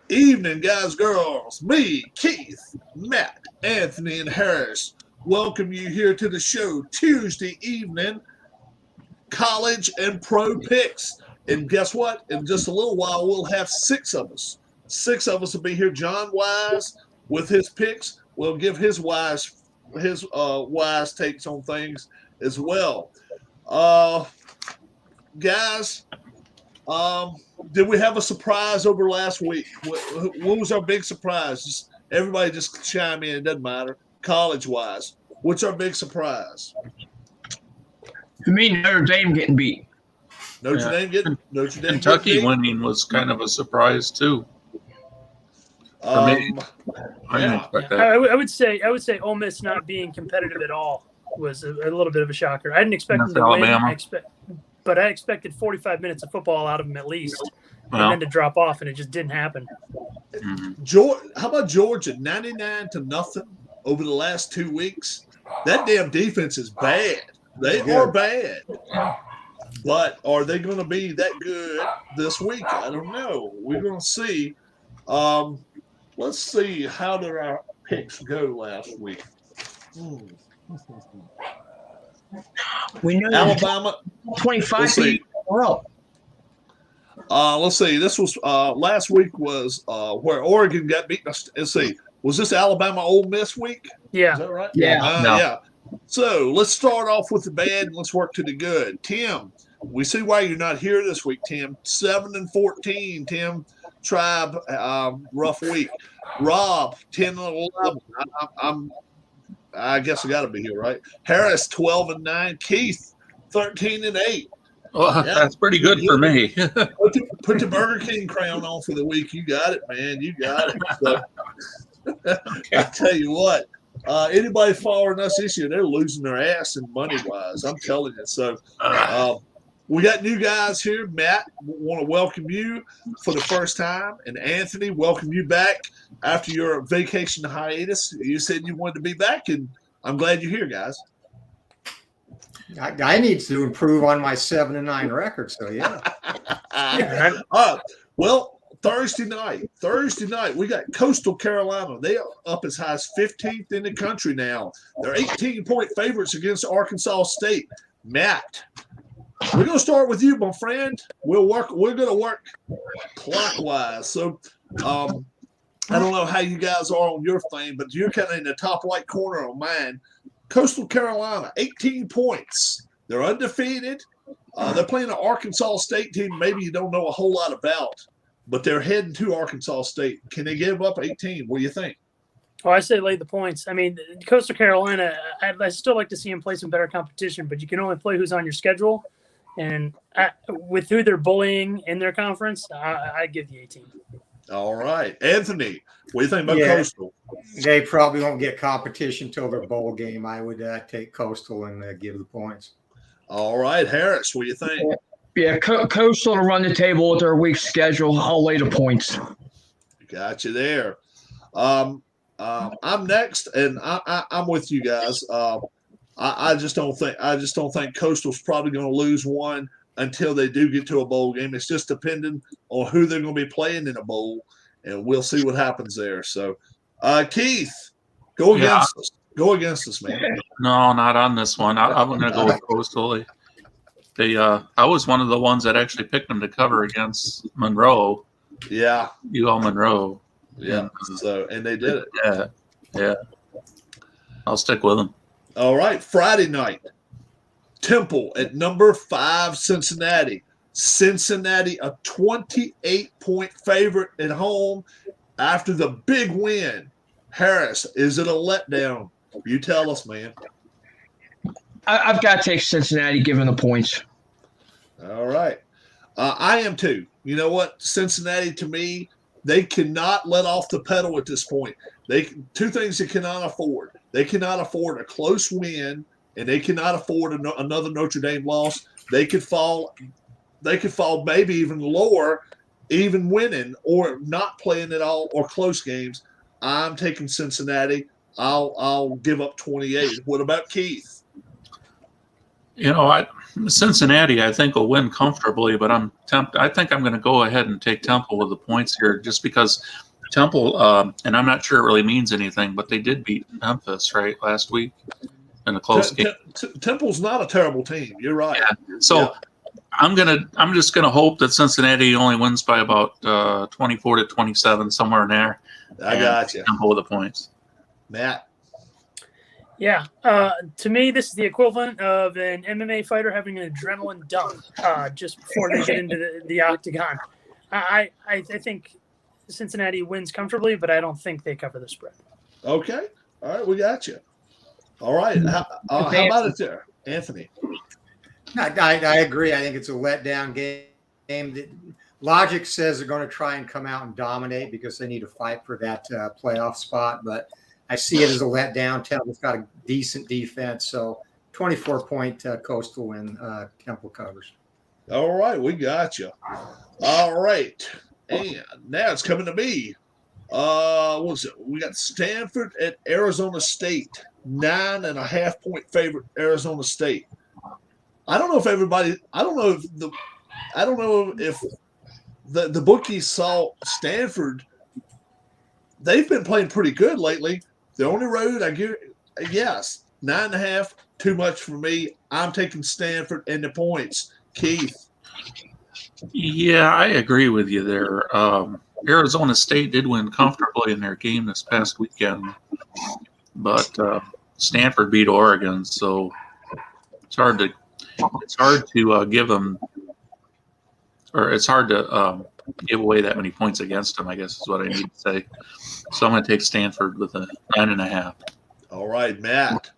Evening, guys, girls. Me, Keith, Matt, Anthony, and Harris welcome you here to the show Tuesday evening, college and pro picks. And guess what? In just a little while, we'll have six of us. Six of us will be here. John Wise with his picks. We'll give his wise takes on things as well. Uh, guys, um, did we have a surprise over last week? What was our big surprise? Everybody just chime in. It doesn't matter. College wise, what's our big surprise? To me, Notre Dame getting beat. Notre Dame Kentucky winning was kind of a surprise too. For me, I didn't expect that. I would say Ole Miss not being competitive at all was a little bit of a shocker. I didn't expect them to Alabama. win. But I expected 45 minutes of football out of them at least, Well. and then to drop off, and it just didn't happen. How about Georgia? 99-0 over the last 2 weeks. That damn defense is bad. They are bad. But are they going to be that good this week? I don't know. We're going to see. Let's see. How did our picks go last week? We know Alabama. 25 feet in a row. Let's see. This was last week was where Oregon got beaten. Let's see. Was this Alabama Ole Miss week? Yeah. Is that right? Yeah. No. Yeah. So let's start off with the bad and let's work to the good. Tim, we see why you're not here this week, Tim. 7-14, Tim. Tribe, rough week. Rob, 10-11. I guess I got to be here, right? Harris, 12-9. Keith, 13-8. Well, that's pretty good for me. Put the Burger King crown on for the week. You got it, man. You got it. So, I tell you what, anybody following us this year, they're losing their ass in money-wise. I'm telling you. So we got new guys here. Matt, want to welcome you for the first time. And Anthony, welcome you back after your vacation hiatus. You said you wanted to be back, and I'm glad you're here, guys. I need to improve on my 7-9 record. So yeah. Well, Thursday night, we got Coastal Carolina. They are up as high as 15th in the country now. They're 18-point favorites against Arkansas State. Matt, we're going to start with you, my friend. We're going to work clockwise. So, I don't know how you guys are on your thing, but you're kind of in the top right corner on mine. Coastal Carolina, 18 points. They're undefeated. They're playing an Arkansas State team maybe you don't know a whole lot about, but they're heading to Arkansas State. Can they give up 18? What do you think? Oh, I say lay the points. I mean, Coastal Carolina, I still like to see them play some better competition, but you can only play who's on your schedule. And with who they're bullying in their conference, I give the 18. All right. Anthony, what do you think about Coastal? They probably won't get competition till their bowl game. I would take Coastal and give the points. All right. Harris, what do you think? Yeah, Coastal to run the table with their weak schedule. I'll lay the points. Got you there. I'm next, and I'm with you guys. I just don't think Coastal's probably going to lose one until they do get to a bowl game. It's just depending on who they're going to be playing in a bowl, and we'll see what happens there. So, Keith, go against us. Go against us, man. No, not on this one. I'm going to go with Coastal. I was one of the ones that actually picked them to cover against Monroe. Yeah. UL Monroe. Yeah. So, and they did it. Yeah. I'll stick with them. All right. Friday night. Temple at number 5, Cincinnati. Cincinnati, a 28-point favorite at home after the big win. Harris, is it a letdown? You tell us, man. I've got to take Cincinnati given the points. All right. I am too. You know what? Cincinnati, to me, they cannot let off the pedal at this point. Two things they cannot afford. They cannot afford a close win, and they cannot afford another Notre Dame loss. They could fall maybe even lower, even winning or not playing at all or close games. I'm taking Cincinnati. I'll give up 28. What about Keith? You know, Cincinnati, I think, will win comfortably, but I'm tempted. I think I'm going to go ahead and take Temple with the points here, just because Temple, and I'm not sure it really means anything, but they did beat Memphis right last week in a close game. Temple's not a terrible team. You're right. Yeah. So I'm just gonna hope that Cincinnati only wins by about 24-27, somewhere in there. I got you. Temple with the points. Matt. Yeah. To me, this is the equivalent of an MMA fighter having an adrenaline dump just before they get into the octagon. I think Cincinnati wins comfortably, but I don't think they cover the spread. Okay. All right. We got you. All right. How about it there, Anthony? I agree. I think it's a letdown game. Logic says they're going to try and come out and dominate because they need to fight for that playoff spot. But I see it as a letdown. Temple's got a decent defense. So 24-point Coastal win. Temple covers. All right. We got you. All right. And now it's coming to me. What was it? We got Stanford at Arizona State. 9.5-point favorite, Arizona State. I don't know if the bookies saw Stanford. They've been playing pretty good lately. They're on the road. I give yes, 9.5 too much for me. I'm taking Stanford and the points. Keith. Yeah, I agree with you there. Arizona State did win comfortably in their game this past weekend, but Stanford beat Oregon, so it's hard to give them, or it's hard to give away that many points against them, I guess is what I need to say. So I'm going to take Stanford with a 9.5. All right, Matt.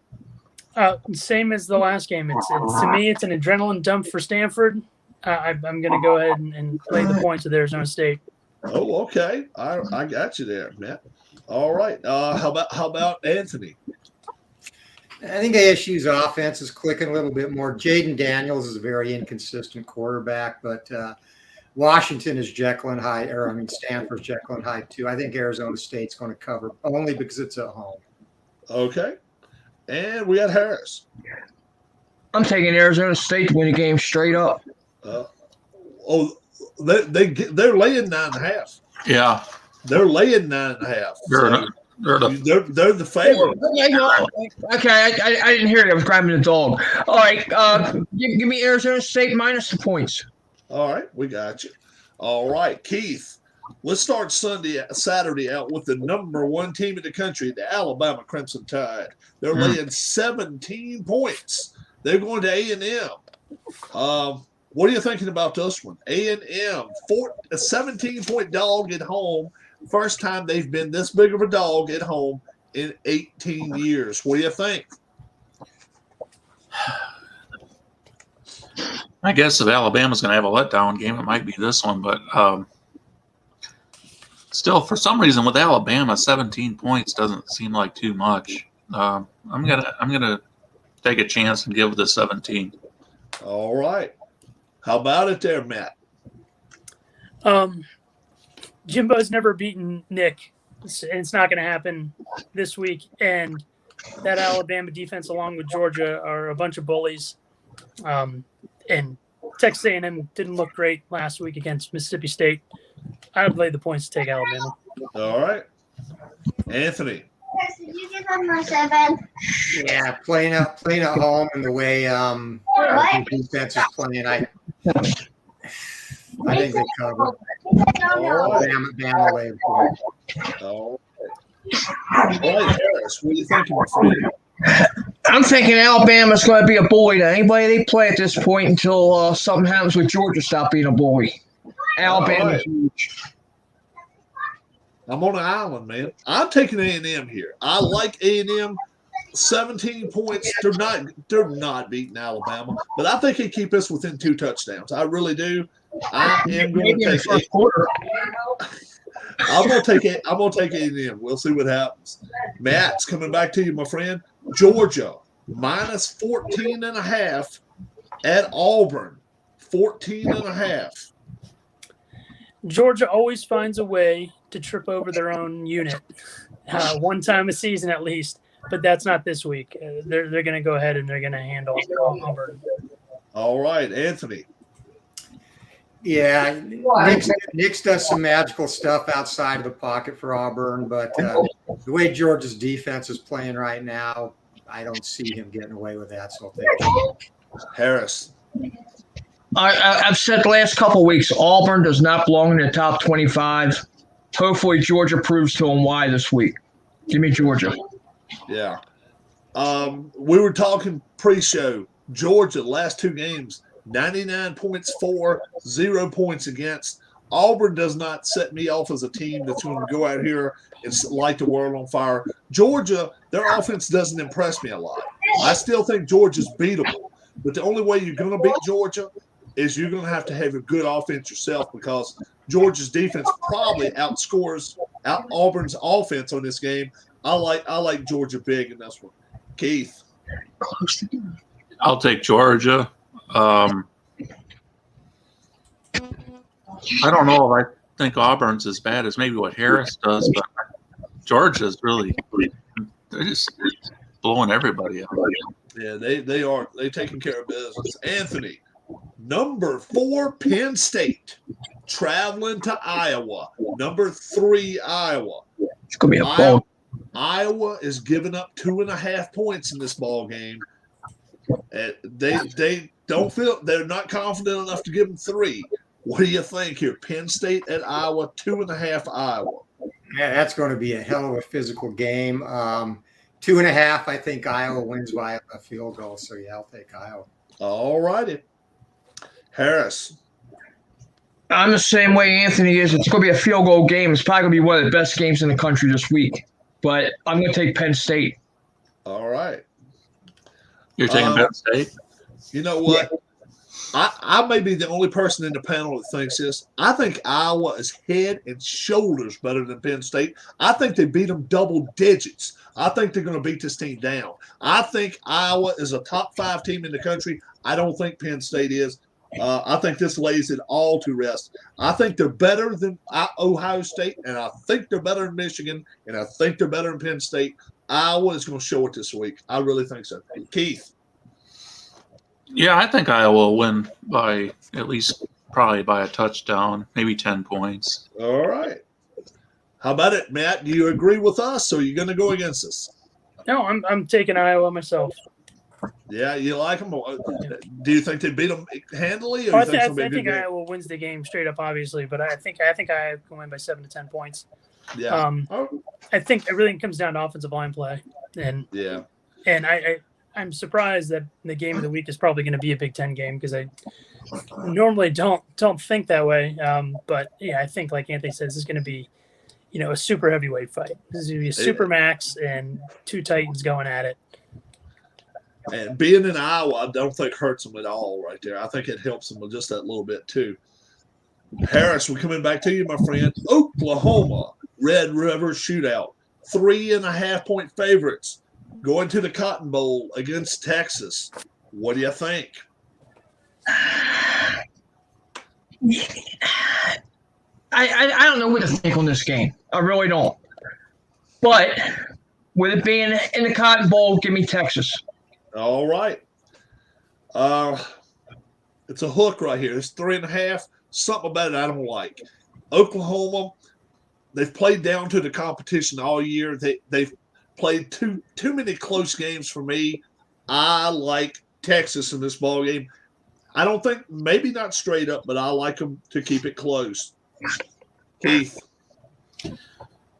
Same as the last game. It's to me, it's an adrenaline dump for Stanford. I'm going to go ahead and play the points with Arizona State. Oh, okay. I got you there, Matt. All right. How about Anthony? I think ASU's offense is clicking a little bit more. Jaden Daniels is a very inconsistent quarterback, but Washington is Jekyll and Hyde, Stanford's Jekyll and Hyde too. I think Arizona State's going to cover only because it's at home. Okay. And we got Harris. I'm taking Arizona State to win the game straight up. They're laying 9.5. Yeah, they're laying 9.5. They're the favorite. Okay, I didn't hear it. I was grabbing the dog. All right, give me Arizona State minus the points. All right, we got you. All right, Keith. Let's start Saturday out with the number one team in the country, the Alabama Crimson Tide. They're laying 17 points. They're going to A&M. What are you thinking about this one? A&M, a 17-point dog at home. First time they've been this big of a dog at home in 18 years. What do you think? I guess if Alabama's going to have a letdown game, it might be this one. But still, for some reason, with Alabama, 17 points doesn't seem like too much. I'm gonna take a chance and give the 17. All right. How about it there, Matt? Jimbo's never beaten Nick. It's not going to happen this week. And that Alabama defense, along with Georgia, are a bunch of bullies. And Texas A&M didn't look great last week against Mississippi State. I would lay the points to take Alabama. All right. Anthony. Did you give us my 7? Yeah, playing at home and the way the defense is playing, I think they cover. Alabama lay the points. All right, Harris, what are you thinking, my friend? I'm thinking Alabama's going to be a bully to anybody they play at this point until something happens with Georgia stop being a bully. Alabama's huge. I'm on an island, man. I'm taking A&M here. I like A&M. 17 points. They're not beating Alabama, but I think they keep us within 2 touchdowns. I really do. I am going to take first quarter. I'm going to take A&M. We'll see what happens. Matt's coming back to you, my friend. Georgia minus 14.5 at Auburn. 14.5. Georgia always finds a way to trip over their own unit, one time a season at least. But that's not this week. They're going to go ahead and they're going to handle Auburn. All right, Anthony. Yeah, Nick's does some magical stuff outside of the pocket for Auburn, but the way Georgia's defense is playing right now, I don't see him getting away with that. So I'll take it. Harris. I've said the last couple of weeks, Auburn does not belong in the top 25. Hopefully, Georgia proves to them why this week. Give me Georgia. Yeah. We were talking pre-show. Georgia, last two games, 99 points for, 0 points against. Auburn does not set me off as a team that's going to go out here and light the world on fire. Georgia, their offense doesn't impress me a lot. I still think Georgia's beatable. But the only way you're going to beat Georgia is you're going to have a good offense yourself, because Georgia's defense probably outscores Auburn's offense on this game. I like Georgia big in this one. Keith. I'll take Georgia. I don't know if I think Auburn's as bad as maybe what Harris does, but Georgia's really they're just blowing everybody out. Yeah, they are. They're taking care of business. Anthony, number 4, Penn State, traveling to Iowa. Number 3, Iowa. It's going to be a ball. Iowa is giving up 2.5 points in this ball game. They don't feel they're not confident enough to give them 3. What do you think here? Penn State at Iowa, 2.5 Iowa. Yeah, that's going to be a hell of a physical game. 2.5, I think Iowa wins by a field goal. So, yeah, I'll take Iowa. All righty. Harris. I'm the same way Anthony is. It's going to be a field goal game. It's probably going to be one of the best games in the country this week. But I'm going to take Penn State. All right. You're taking Penn State? You know what? I may be the only person in the panel that thinks this. I think Iowa is head and shoulders better than Penn State. I think they beat them double digits. I think they're going to beat this team down. I think Iowa is a top 5 team in the country. I don't think Penn State is. I think this lays it all to rest. I think they're better than Ohio State, and I think they're better than Michigan, and I think they're better than Penn State. Iowa is going to show it this week. I really think so. Keith. Yeah, I think Iowa will win by at least probably by a touchdown, maybe 10 points. All right. How about it, Matt? Do you agree with us, or are you going to go against us? No, I'm taking Iowa myself. Yeah, you like them? Do you think they beat them handily? Or I you think think Iowa wins the game straight up, obviously, but I think Iowa can win by 7 to 10 points. Yeah. I think everything comes down to offensive line play, and I'm surprised that the game of the week is probably going to be a Big Ten game, because I normally don't think that way. But yeah, I think, like Anthony says, this is going to be, a super heavyweight fight. This is going to be a super max and 2 Titans going at it. And being in Iowa, I don't think hurts them at all right there. I think it helps them just that little bit too. Harris, we're coming back to you, my friend. Oklahoma, Red River Shootout. 3.5 point favorites going to the Cotton Bowl against Texas. What do you think? I don't know what to think on this game. I really don't. But with it being in the Cotton Bowl, give me Texas. All right. It's a hook right here. It's 3.5. Something about it I don't like. Oklahoma, they've played down to the competition all year. They've played too many close games for me. I like Texas in this ball game. I don't think, maybe not straight up, but I like them to keep it close. Keith.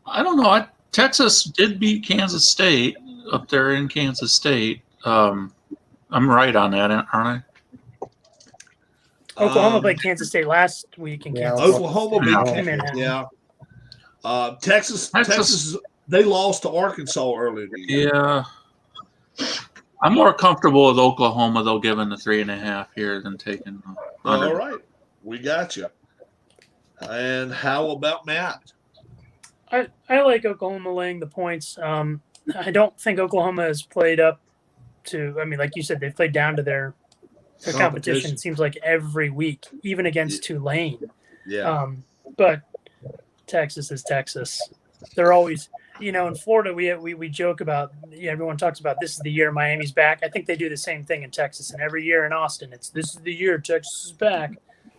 I don't know. Texas did beat Kansas State up there in Kansas State. I'm right on that, aren't I? Oklahoma played Kansas State last week in Kansas. Oklahoma beat Kansas. Yeah. Texas, they lost to Arkansas earlier. Yeah. I'm more comfortable with Oklahoma, though, given the 3.5 here than taking. All right. We got you. And how about Matt? I like Oklahoma laying the points. I don't think Oklahoma has played up to, like you said, they've played down to their competition. It seems like every week, even against Tulane. Yeah. But Texas is Texas. They're always in Florida, we joke about, everyone talks about this is the year Miami's back. I think they do the same thing in Texas, and every year in Austin, this is the year Texas is back.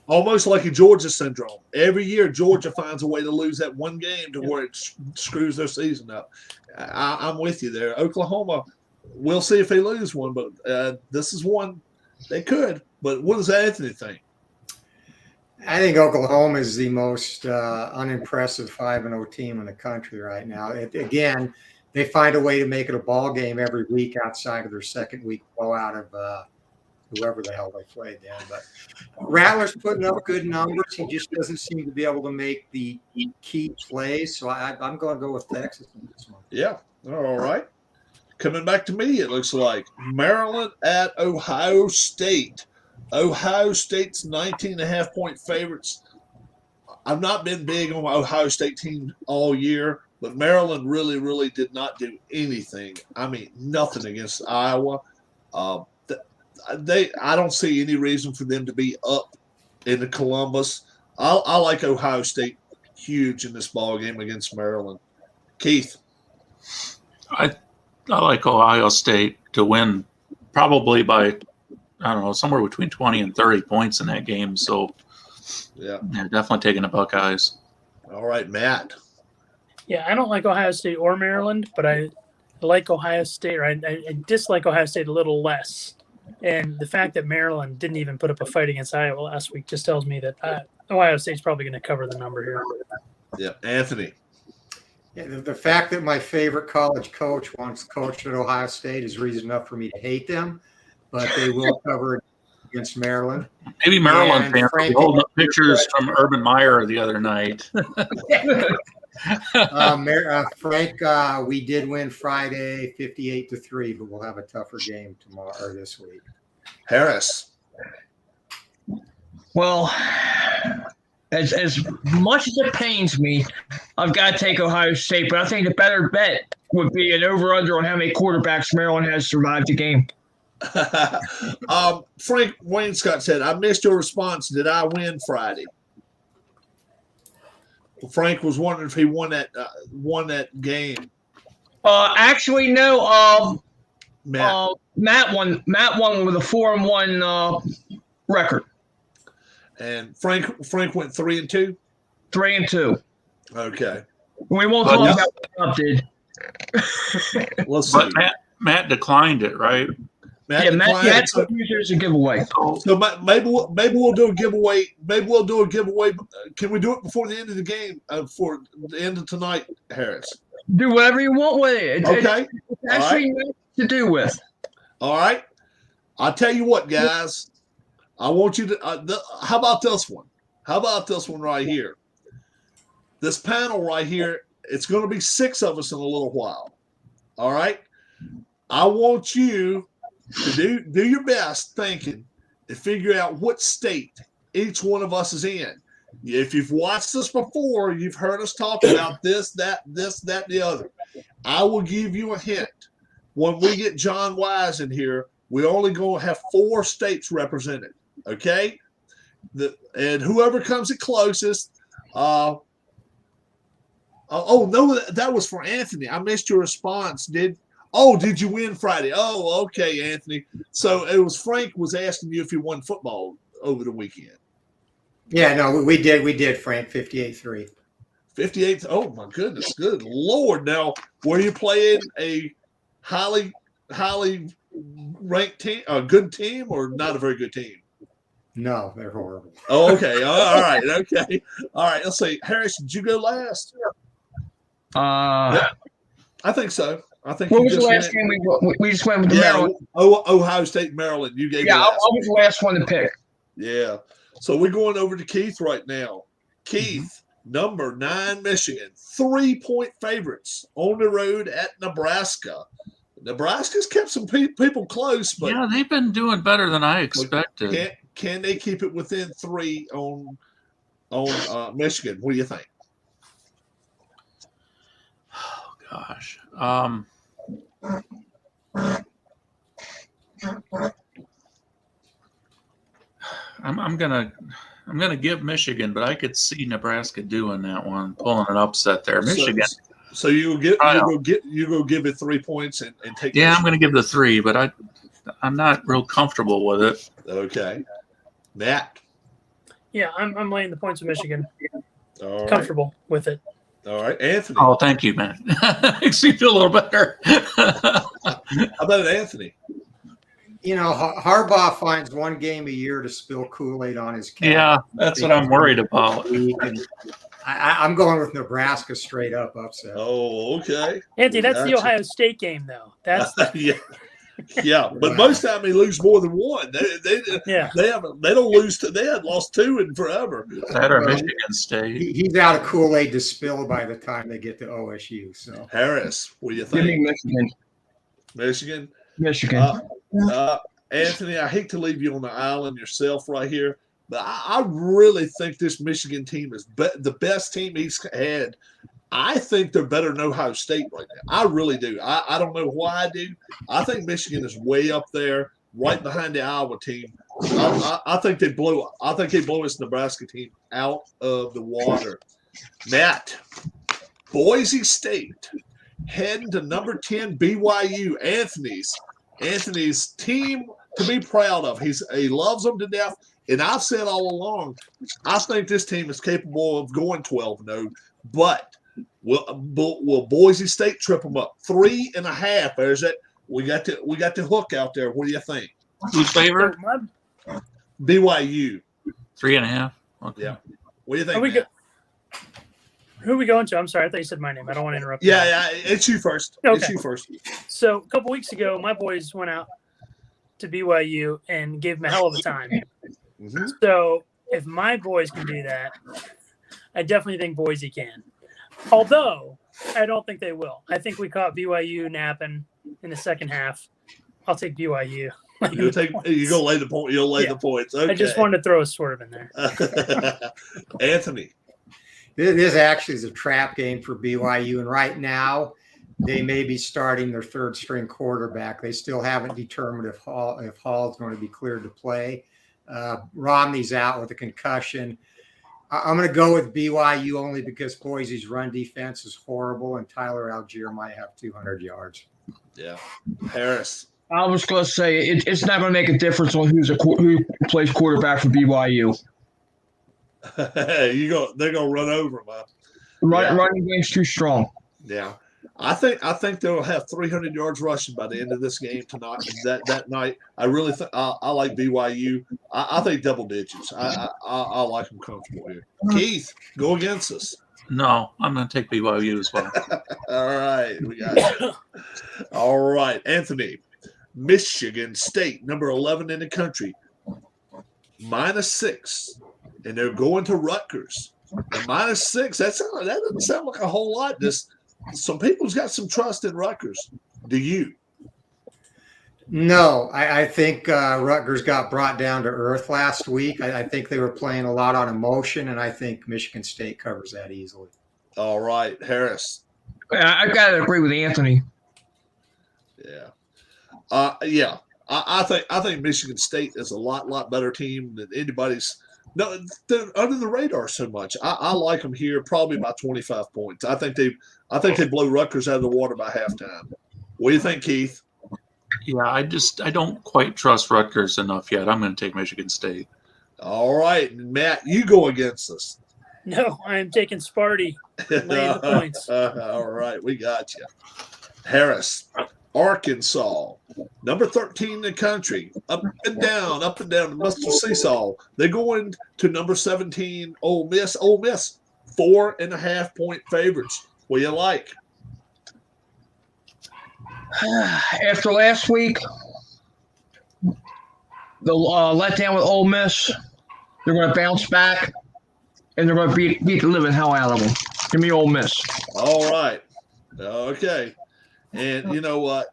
Almost like a Georgia syndrome. Every year, Georgia finds a way to lose that one game to where it screws their season up. I'm with you there. Oklahoma, we'll see if they lose one, but this is one they could. But what does Anthony think? I think Oklahoma is the most unimpressive 5-0 team in the country right now. Again, they find a way to make it a ball game every week outside of their second week blowout of whoever the hell they played then. But Rattler's putting up good numbers. He just doesn't seem to be able to make the key plays. So I'm going to go with Texas in this one. Yeah. All right. Coming back to me, it looks like Maryland at Ohio State. Ohio State's 19.5-point favorites. I've not been big on my Ohio State team all year, but Maryland really, really did not do anything. I mean, nothing against Iowa. I don't see any reason for them to be up in the Columbus. I like Ohio State huge in this ball game against Maryland. Keith. I like Ohio State to win probably by, I don't know, somewhere between 20 and 30 points in that game. So, yeah, definitely taking the Buckeyes. All right, Matt. Yeah, I don't like Ohio State or Maryland, but I like Ohio State. Or I dislike Ohio State a little less. And the fact that Maryland didn't even put up a fight against Iowa last week just tells me that Ohio State's probably going to cover the number here. Yeah, Anthony. Yeah, the fact that my favorite college coach once coached at Ohio State is reason enough for me to hate them, but they will cover it against Maryland. Maybe Maryland fans will hold up pictures from Urban Meyer the other night. Frank, we did win Friday 58-3, but we'll have a tougher game tomorrow or this week. Harris. Well, as much as it pains me, I've got to take Ohio State, but I think the better bet would be an over-under on how many quarterbacks Maryland has survived the game. Frank Wainscott said, I missed your response. Did I win Friday? Frank was wondering if he won that game. Actually, no. Matt. Matt won with a 4-1 record. And Frank went 3-2. 3-2. Okay. We won't talk about what Trump did. Let's see. But Matt declined it, right? Matt's users a giveaway. So maybe we'll do a giveaway. Maybe we'll do a giveaway. Can we do it before the end of the game? For the end of tonight, Harris. Do whatever you want with it. Okay. It's actually nothing to do with. All right. I'll tell you what, guys. I want you to. How about this one? How about this one right here? This panel right here. It's going to be 6 of us in a little while. All right. I want you to do your best thinking and figure out what state each one of us is in. If you've watched this before, you've heard us talk about this, that, the other. I will give you a hint. When we get John Wise in here, we're only going to have 4 states represented. Okay? And whoever comes the closest. No, that was for Anthony. I missed your response. Did you win Friday? Oh, okay, Anthony. So it was Frank was asking you if you won football over the weekend. Yeah, no, we did, Frank, 58-3. 58. Oh my goodness, good Lord. Now, were you playing a highly ranked team, a good team, or not a very good team? No, they're horrible. Oh, okay. All right. Okay. All right. Let's see. Harris, did you go last? I think so. I think. What was the last game we just went with Maryland? Ohio State, Maryland. You gave. Yeah, I was the last one to pick. Yeah. So we're going over to Keith right now. Keith, number 9, Michigan, 3-point favorites on the road at Nebraska. Nebraska's kept some people close, but yeah, they've been doing better than I expected. Can they keep it within 3 on Michigan? What do you think? Oh gosh. I'm gonna give Michigan, but I could see Nebraska doing that one, pulling an upset there. Michigan, So you go give it 3 points and take. Yeah, I'm going to give the 3, but I'm not real comfortable with it. Okay, Matt. Yeah, I'm laying the points of Michigan. All right. Comfortable with it. All right, Anthony. Oh, thank you, man. Makes me feel a little better. How about Anthony? You know, Harbaugh finds one game a year to spill Kool-Aid on his cat. Yeah, that's what I'm worried about. And I'm going with Nebraska straight up upset. Oh, okay. Anthony, that's the Gotcha. Ohio State game, though. That's yeah. But most time he lose more than one. yeah. They don't lose. They had lost 2 in forever. That or Michigan State. He's out of Kool-Aid to spill by the time they get to OSU. So Harris, what do you Give me think? Michigan. Michigan. Michigan. Anthony, I hate to leave you on the island yourself right here, but I really think this Michigan team is the best team he's had. I think they're better than Ohio State right now. I really do. I don't know why I do. I think Michigan is way up there, right behind the Iowa team. I think they blow. I think they blow this Nebraska team out of the water. Matt, Boise State heading to number 10 BYU. Anthony's team to be proud of. He loves them to death. And I've said all along, I think this team is capable of going 12-0. But will Boise State trip them up? 3.5. There's it. We got the hook out there. What do you think? Who's favorite? BYU. 3.5. Okay. Yeah. What do you think? Matt? Who are we going to? I'm sorry, I thought you said my name. I don't want to interrupt. Yeah, it's you first. Okay. It's you first. So a couple weeks ago, my boys went out to BYU and gave them a hell of a time. Mm-hmm. So if my boys can do that, I definitely think Boise can. Although I don't think they will. I think we caught BYU napping in the second half. I'll take BYU. You go lay the point. You'll lay the points. Okay. I just wanted to throw a swerve in there. Anthony. this actually is a trap game for BYU. And right now, they may be starting their third string quarterback. They still haven't determined if Hall's going to be cleared to play. Romney's out with a concussion. I'm going to go with BYU only because Boise's run defense is horrible and Tyler Algier might have 200 yards. Yeah. Harris. I was going to say it's not going to make a difference on who plays quarterback for BYU. They're gonna run over him. Huh? Running game's too strong. Yeah. I think they'll have 300 yards rushing by the end of this game tonight. That night, I really think I like BYU. I think double digits. I like them comfortable here. Keith, go against us. No, I'm going to take BYU as well. All right, we got it. All right, Anthony, Michigan State, number 11 in the country, -6, and they're going to Rutgers. And -6. That doesn't sound like a whole lot. Some people's got some trust in Rutgers. Do you? No, I think Rutgers got brought down to earth last week. I think they were playing a lot on emotion, and I think Michigan State covers that easily. All right, Harris. I've got to agree with Anthony. Yeah. Yeah. I think Michigan State is a lot better team than anybody's. No, they're under the radar so much. I like them here probably by 25 points. I think they blow Rutgers out of the water by halftime. What do you think, Keith? Yeah, I don't quite trust Rutgers enough yet. I'm going to take Michigan State. All right, Matt, you go against us. No, I am taking Sparty. Laying the points. All right, we got you. Harris, Arkansas, number 13 in the country, up and down, the mustard seesaw. They're going to number 17, Ole Miss. Ole Miss, 4.5-point favorites. What do you like? After last week, the letdown with Ole Miss, they're going to bounce back, and they're going to beat the living hell out of them. Give me Ole Miss. All right. Okay. And you know what?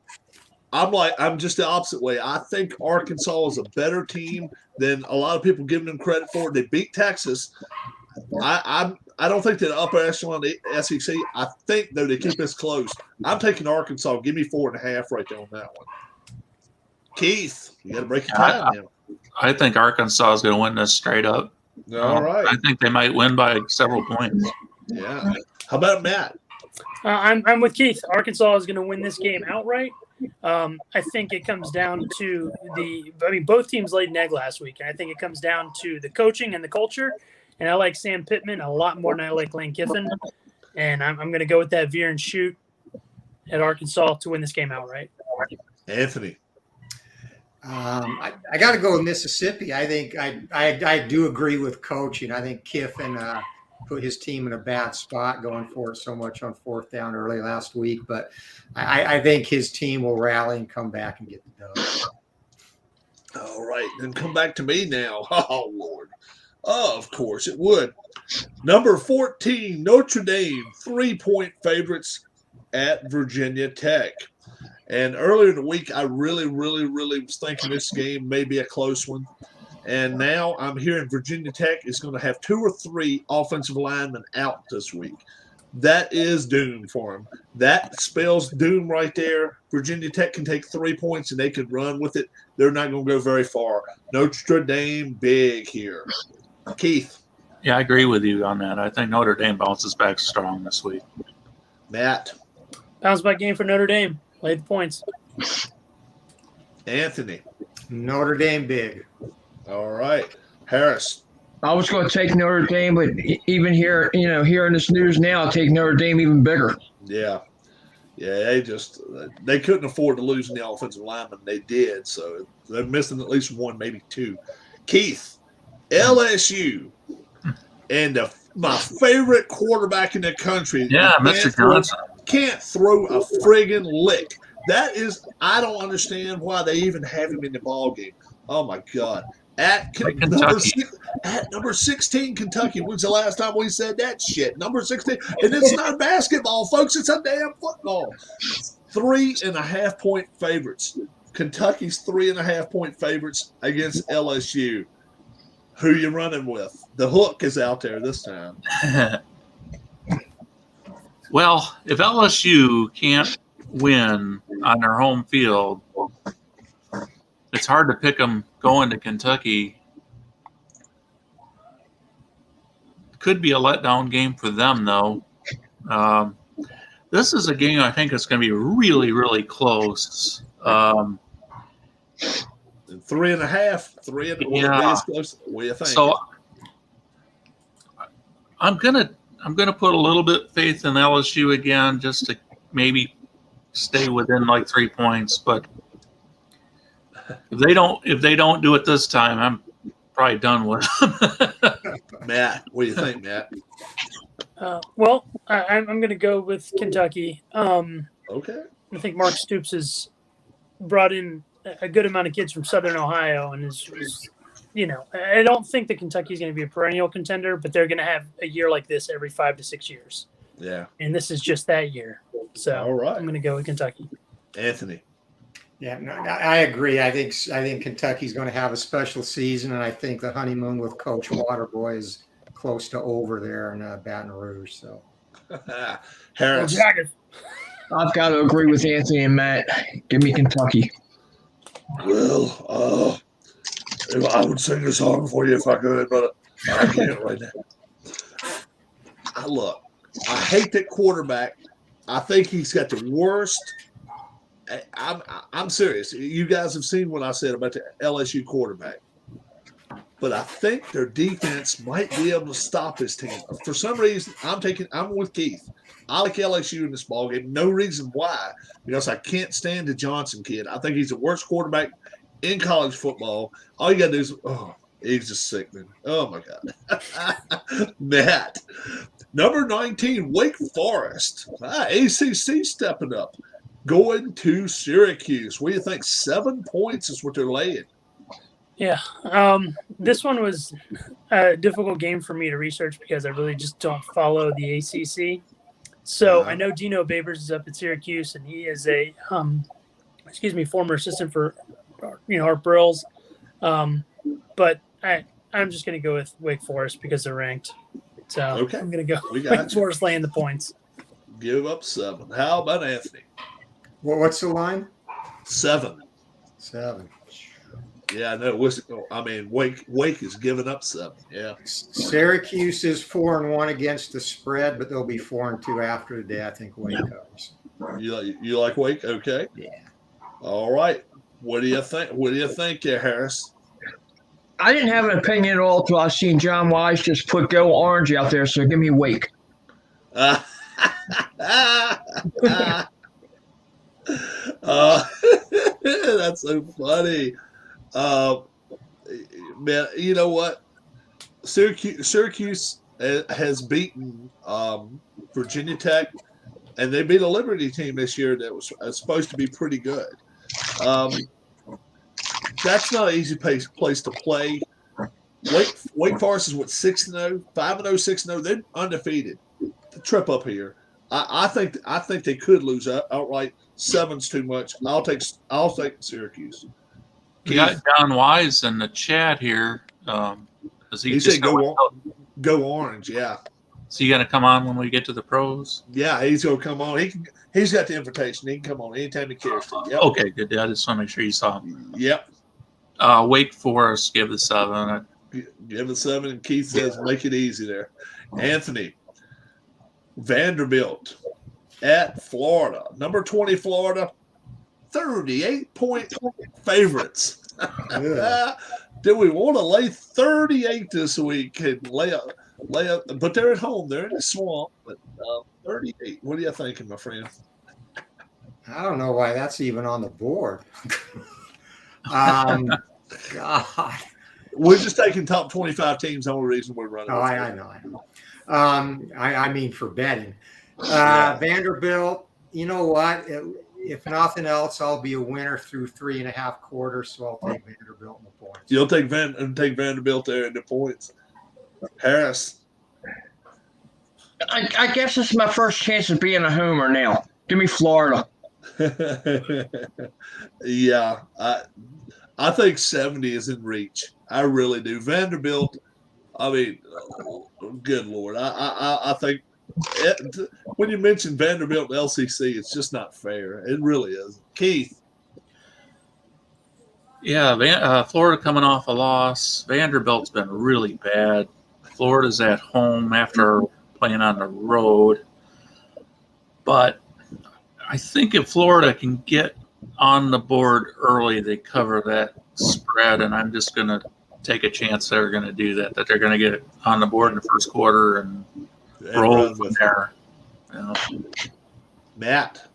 I'm just the opposite way. I think Arkansas is a better team than a lot of people give them credit for. They beat Texas. I don't think they're the upper echelon of the SEC. I think, though, they keep this close. I'm taking Arkansas. Give me 4.5 right there on that one. Keith, you got to break your time now. I think Arkansas is going to win this straight up. All right. I think they might win by several points. Yeah. How about Matt? I'm with Keith. Arkansas is going to win this game outright. I think it comes down to both teams laid an egg last week, and I think it comes down to the coaching and the culture. And I like Sam Pittman a lot more than I like Lane Kiffin. And I'm going to go with that veer and shoot at Arkansas to win this game outright. Anthony. I got to go with Mississippi. I think I do agree with coaching. I think Kiffin put his team in a bad spot going for it so much on fourth down early last week. But I think his team will rally and come back and get the dub. All right, then come back to me now. Oh, Lord. Oh, of course it would. Number 14, Notre Dame, 3-point favorites at Virginia Tech. And earlier in the week, I really was thinking this game may be a close one. And now I'm hearing Virginia Tech is going to have 2 or 3 offensive linemen out this week. That is doom for them. That spells doom right there. Virginia Tech can take 3 points and they could run with it. They're not going to go very far. Notre Dame big here. Keith. Yeah, I agree with you on that. I think Notre Dame bounces back strong this week. Matt. Bounce back game for Notre Dame. Lay the points. Anthony. Notre Dame big. All right. Harris. I was going to take Notre Dame, but even here, hearing this news now, I'll take Notre Dame even bigger. Yeah. Yeah, they couldn't afford to lose in the offensive lineman. They did, so they're missing at least 1, maybe 2. Keith. LSU. And my favorite quarterback in the country. Yeah, Mr. Johnson. Can't throw a friggin' lick. That is, I don't understand why they even have him in the ball game. Oh my God! At number 16, Kentucky. When's the last time we said that shit? Number 16, and it's not basketball, folks. It's a damn football. 3.5-point favorites. Kentucky's 3.5-point favorites against LSU. Who you running with? The hook is out there this time. Well, if LSU can't win on their home field, it's hard to pick them going to Kentucky. Could be a letdown game for them, though. This is a game I think it's going to be really close. 3.5. 3. Yeah. What do you think? So I'm gonna put a little bit of faith in LSU again, just to maybe stay within like 3 points. But if they don't do it this time, I'm probably done with them. Matt, what do you think, Matt? Well, I'm going to go with Kentucky. Okay. I think Mark Stoops has brought in a good amount of kids from Southern Ohio, and is I don't think that Kentucky is going to be a perennial contender, but they're going to have a year like this every 5 to 6 years. Yeah. And this is just that year. So all right. I'm going to go with Kentucky. Anthony. Yeah, no, I agree. I think Kentucky's going to have a special season, and I think the honeymoon with Coach Waterboy is close to over there in Baton Rouge. So, Harris. I've got to agree with Anthony and Matt. Give me Kentucky. Well, I would sing a song for you if I could, but I can't right now. I hate that quarterback. I think he's got the worst. I'm serious. You guys have seen what I said about the LSU quarterback. But I think their defense might be able to stop this team. For some reason, I'm with Keith. I like LSU in this ballgame. No reason why, because I can't stand the Johnson kid. I think he's the worst quarterback in college football. All you got to do is, he's just sick, man. Oh, my God. Matt. Number 19, Wake Forest. ACC stepping up. Going to Syracuse. What do you think? 7 points is what they're laying. Yeah. This one was a difficult game for me to research because I really just don't follow the ACC. So I know Dino Babers is up at Syracuse, and he is a former assistant for Art Briles. But I'm just going to go with Wake Forest because they're ranked. So okay. I'm going to go Wake Forest laying the points. Give up 7. How about Anthony? What's the line? 7. Yeah, no, Wake is giving up 7. Yeah. Syracuse is 4-1 against the spread, but they'll be 4-2 after today. I think Wake covers. You like Wake? Okay. Yeah. All right. What do you think? What do you think there, Harris? I didn't have an opinion at all until I seen John Wise just put Go Orange out there. So give me Wake. That's so funny. Man, you know what? Syracuse has beaten Virginia Tech, and they beat a Liberty team this year that was supposed to be pretty good. That's not an easy place to play. Wake Forest is 6-0, 5-0, 6-0. They're undefeated. The trip up here. I think they could lose outright. 7's too much. I'll take Syracuse. We got John Wise in the chat here. He said go Orange. Yeah. Is he going to come on when we get to the pros? Yeah, he's going to come on. He's got the invitation. He can come on anytime he cares to. Yep. Okay, good. I just want to make sure you saw him. Yep. Wake Forest, give the 7. Give the 7, and Keith says make it easy there. Anthony, Vanderbilt at Florida. Number 20 Florida, 38-point favorites. Do we want to lay 38 this week and lay up? But they're at home. They're in the swamp. But 38. What are you thinking, my friend? I don't know why that's even on the board. God. We're just taking top 25 teams. The only reason we're running. Oh, I know. I mean for betting. Vanderbilt, you know what? If nothing else, I'll be a winner through 3.5 quarters, so I'll take Vanderbilt in the points. You'll take Vanderbilt there in the points. Harris. I guess this is my first chance of being a homer now. Give me Florida. Yeah, I think 70 is in reach. I really do. Vanderbilt, I mean, good Lord. I think when you mention Vanderbilt and LCC, it's just not fair. It really is. Keith. Yeah, Florida coming off a loss. Vanderbilt's been really bad. Florida's at home after playing on the road. But I think if Florida can get on the board early, they cover that spread, and I'm just going to take a chance they're going to do that they're going to get it on the board in the first quarter and roll from there. Matt.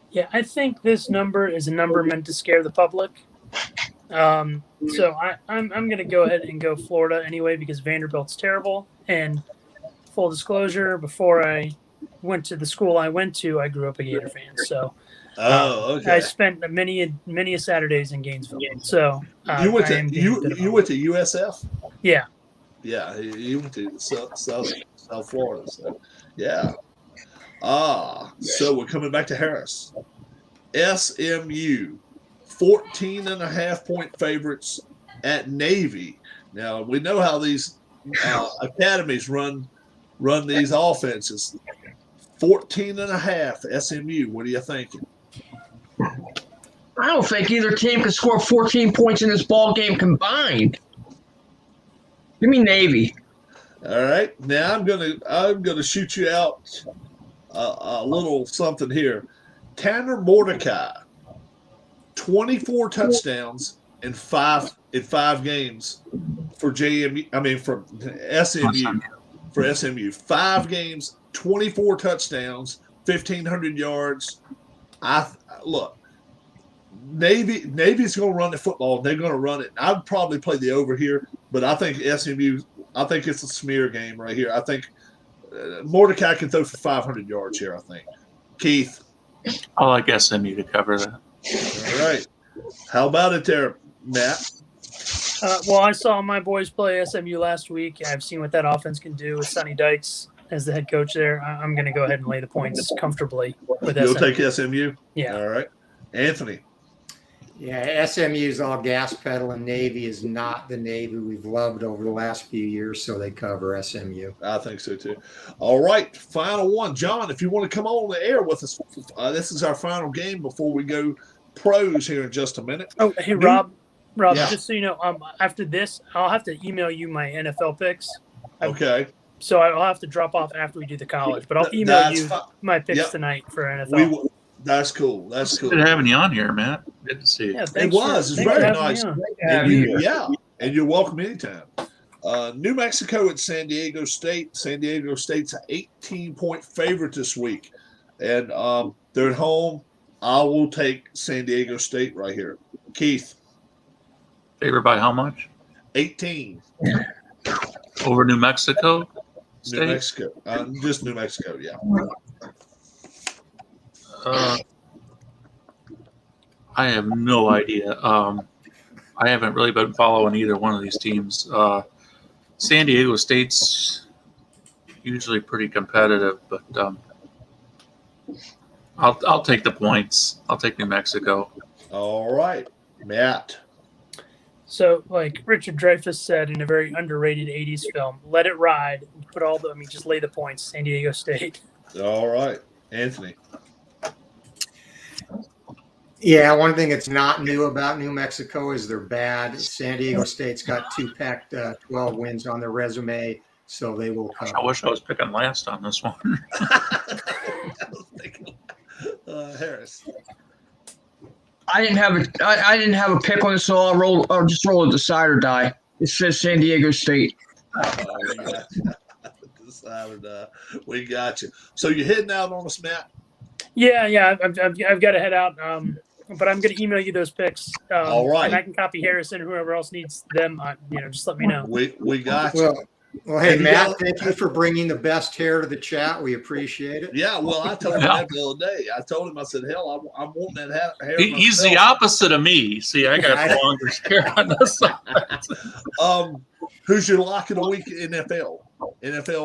Yeah, I think this number is a number meant to scare the public. So I'm going to go ahead and go Florida anyway because Vanderbilt's terrible. And full disclosure, before I went to the school I went to, I grew up a Gator fan. So okay. I spent many Saturdays in Gainesville. So you went to USF? Yeah. Yeah, you went to South Florida. So yeah. So we're coming back to Harris. SMU, 14.5-point favorites at Navy. Now we know how these academies run these offenses. 14.5 SMU. What are you thinking? I don't think either team can score 14 points in this ball game combined. Give me Navy. All right. Now I'm gonna shoot you out a little something here. Tanner Mordecai, 24 touchdowns in five games for JMU. I mean for SMU. For SMU, 5 games, 24 touchdowns, 1,500 yards. Look, Navy's going to run the football. They're going to run it. I'd probably play the over here, but I think SMU. I think it's a smear game right here. I think Mordecai can throw for 500 yards here. I think. Keith. I like SMU to cover that. All right. How about it there, Matt? Well, I saw my boys play SMU last week. I've seen what that offense can do with Sonny Dykes as the head coach there. I'm going to go ahead and lay the points comfortably with SMU. You'll take SMU? Yeah. All right. Anthony. Yeah, SMU is all gas pedal, and Navy is not the Navy we've loved over the last few years, so they cover SMU. I think so, too. All right, final one. John, if you want to come on the air with us, this is our final game before we go pros here in just a minute. Oh, hey, Rob. Rob, Yeah. just so you know, after this, I'll have to email you my NFL picks. Okay. So I'll have to drop off after we do the college, but I'll email That's you fine. my picks Yep. tonight for NFL. We will. That's cool. That's cool. Good having you on here, Matt. Good to see you. Yeah, It thanks was. It's thanks for very having me nice. on. Have you. Yeah, and you're welcome anytime. New Mexico at San Diego State. San Diego State's an 18-point favorite this week, and they're at home. I will take San Diego State right here. Keith, Favored by how much? 18. Over New Mexico New State? Mexico. Just New Mexico. Yeah. I have no idea. I haven't really been following either one of these teams. San Diego State's usually pretty competitive, but I'll take the points. I'll take New Mexico. All right, Matt. So, like Richard Dreyfuss said in a very underrated '80s film, "Let it ride." Put all the, just lay the points. San Diego State. All right, Anthony. Yeah, one thing that's not new about New Mexico is they're bad. San Diego State's got two Pac-12 wins on their resume, so they will come. I wish I was picking last on this one. Harris. I didn't have a pick on this, so I'll just roll a decider die. It says San Diego State. We got you. So you're heading out on us, Matt? Yeah. I've got to head out. But I'm going to email you those picks. All right. And I can copy Harrison or whoever else needs them. Just let me know. We got you. Well, hey, Have you Matt, got- thank you for bringing the best hair to the chat. We appreciate it. Yeah, well, I told him that the other day. I told him, I said, hell, I'm wanting that hair. He's the myself. opposite of me. See, I got the longer hair on this side. Who's your lock of the week in NFL?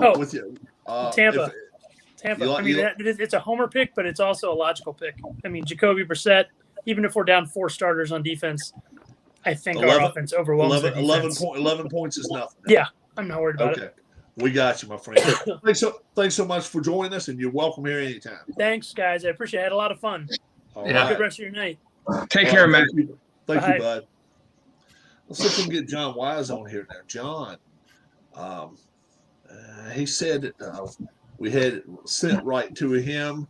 Oh, with you. Tampa. Tampa. It's a homer pick, but it's also a logical pick. Jacoby Brissett, even if we're down 4 starters on defense, I think our offense overwhelms the defense. 11 points is nothing. Yeah, I'm not worried about Okay. it. We got you, my friend. Thanks so much for joining us, and you're welcome here anytime. Thanks, guys. I appreciate it. I had a lot of fun. All Yeah. right. Good rest of your night. Take care, Matt. Thank Bye. you, bud. Let's see if we can get John Wise on here now. John, he said that we had it sent right to him.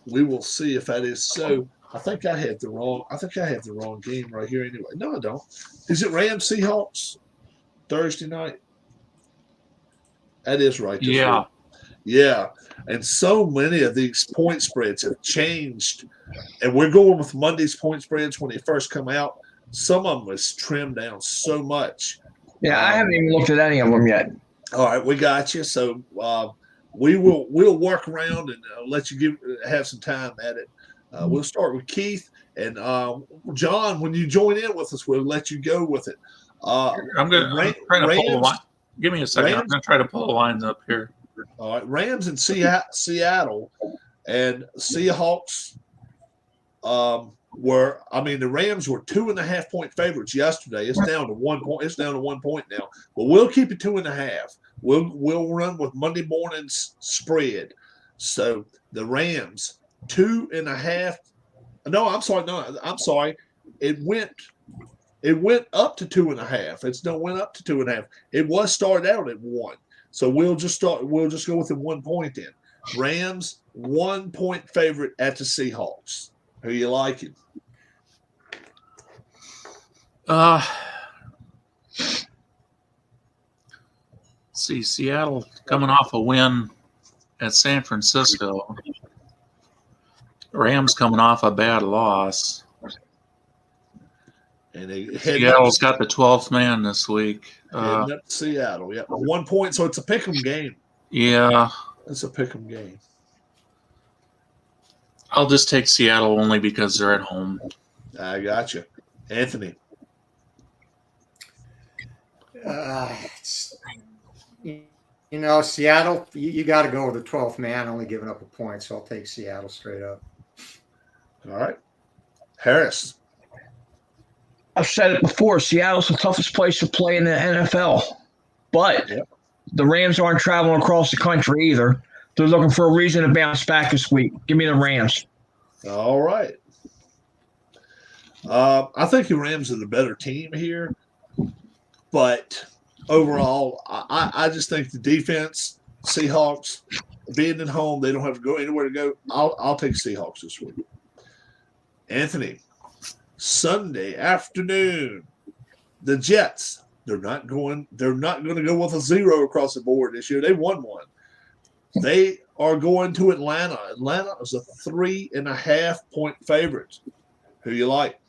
We will see if that is so. I think I have the wrong game right here anyway. No, I don't. Is it Rams Seahawks Thursday night? That is right. this Yeah. week. Yeah. And so many of these point spreads have changed. And we're going with Monday's point spreads when they first come out. Some of them is trimmed down so much. Yeah, I haven't even looked at any of them yet. All right, we got you. So we'll work around and let you have some time at it. We'll start with Keith and John. When you join in with us, we'll let you go with it. I'm trying to pull the line. Give me a second. I'm going to try to pull the lines up here. All right, Rams in Seattle and Seahawks the Rams were 2.5 point favorites yesterday. It's down to 1 point. It's down to 1 point now, but we'll keep it 2.5. We'll run with Monday morning's spread. So the Rams 2.5. No, I'm sorry. It went up to 2.5. It's no went up to 2.5. It was started out at 1. So we'll just go with the 1 point then. Rams 1 point favorite at the Seahawks. Who you liking? See, Seattle coming off a win at San Francisco. Rams coming off a bad loss. And Seattle's got the 12th man this week. heading up to Seattle. Yeah, 1 point. So it's a pick'em game. Yeah, It's a pick'em game. I'll just take Seattle only because they're at home. I got you, Anthony. Seattle, you got to go with the 12th man, only giving up a point, so I'll take Seattle straight up. All right, Harris. I've said it before. Seattle's the toughest place to play in the NFL, but the Rams aren't traveling across the country either. They're looking for a reason to bounce back this week. Give me the Rams. All right. I think the Rams are the better team here, but overall, I just think the defense, Seahawks, being at home, they don't have to go anywhere to go. I'll take Seahawks this week. Anthony, Sunday afternoon, the Jets. They're not going to go with a 0 across the board this year. They won one. They are going to Atlanta. Atlanta is a 3.5 point favorite. Who you like?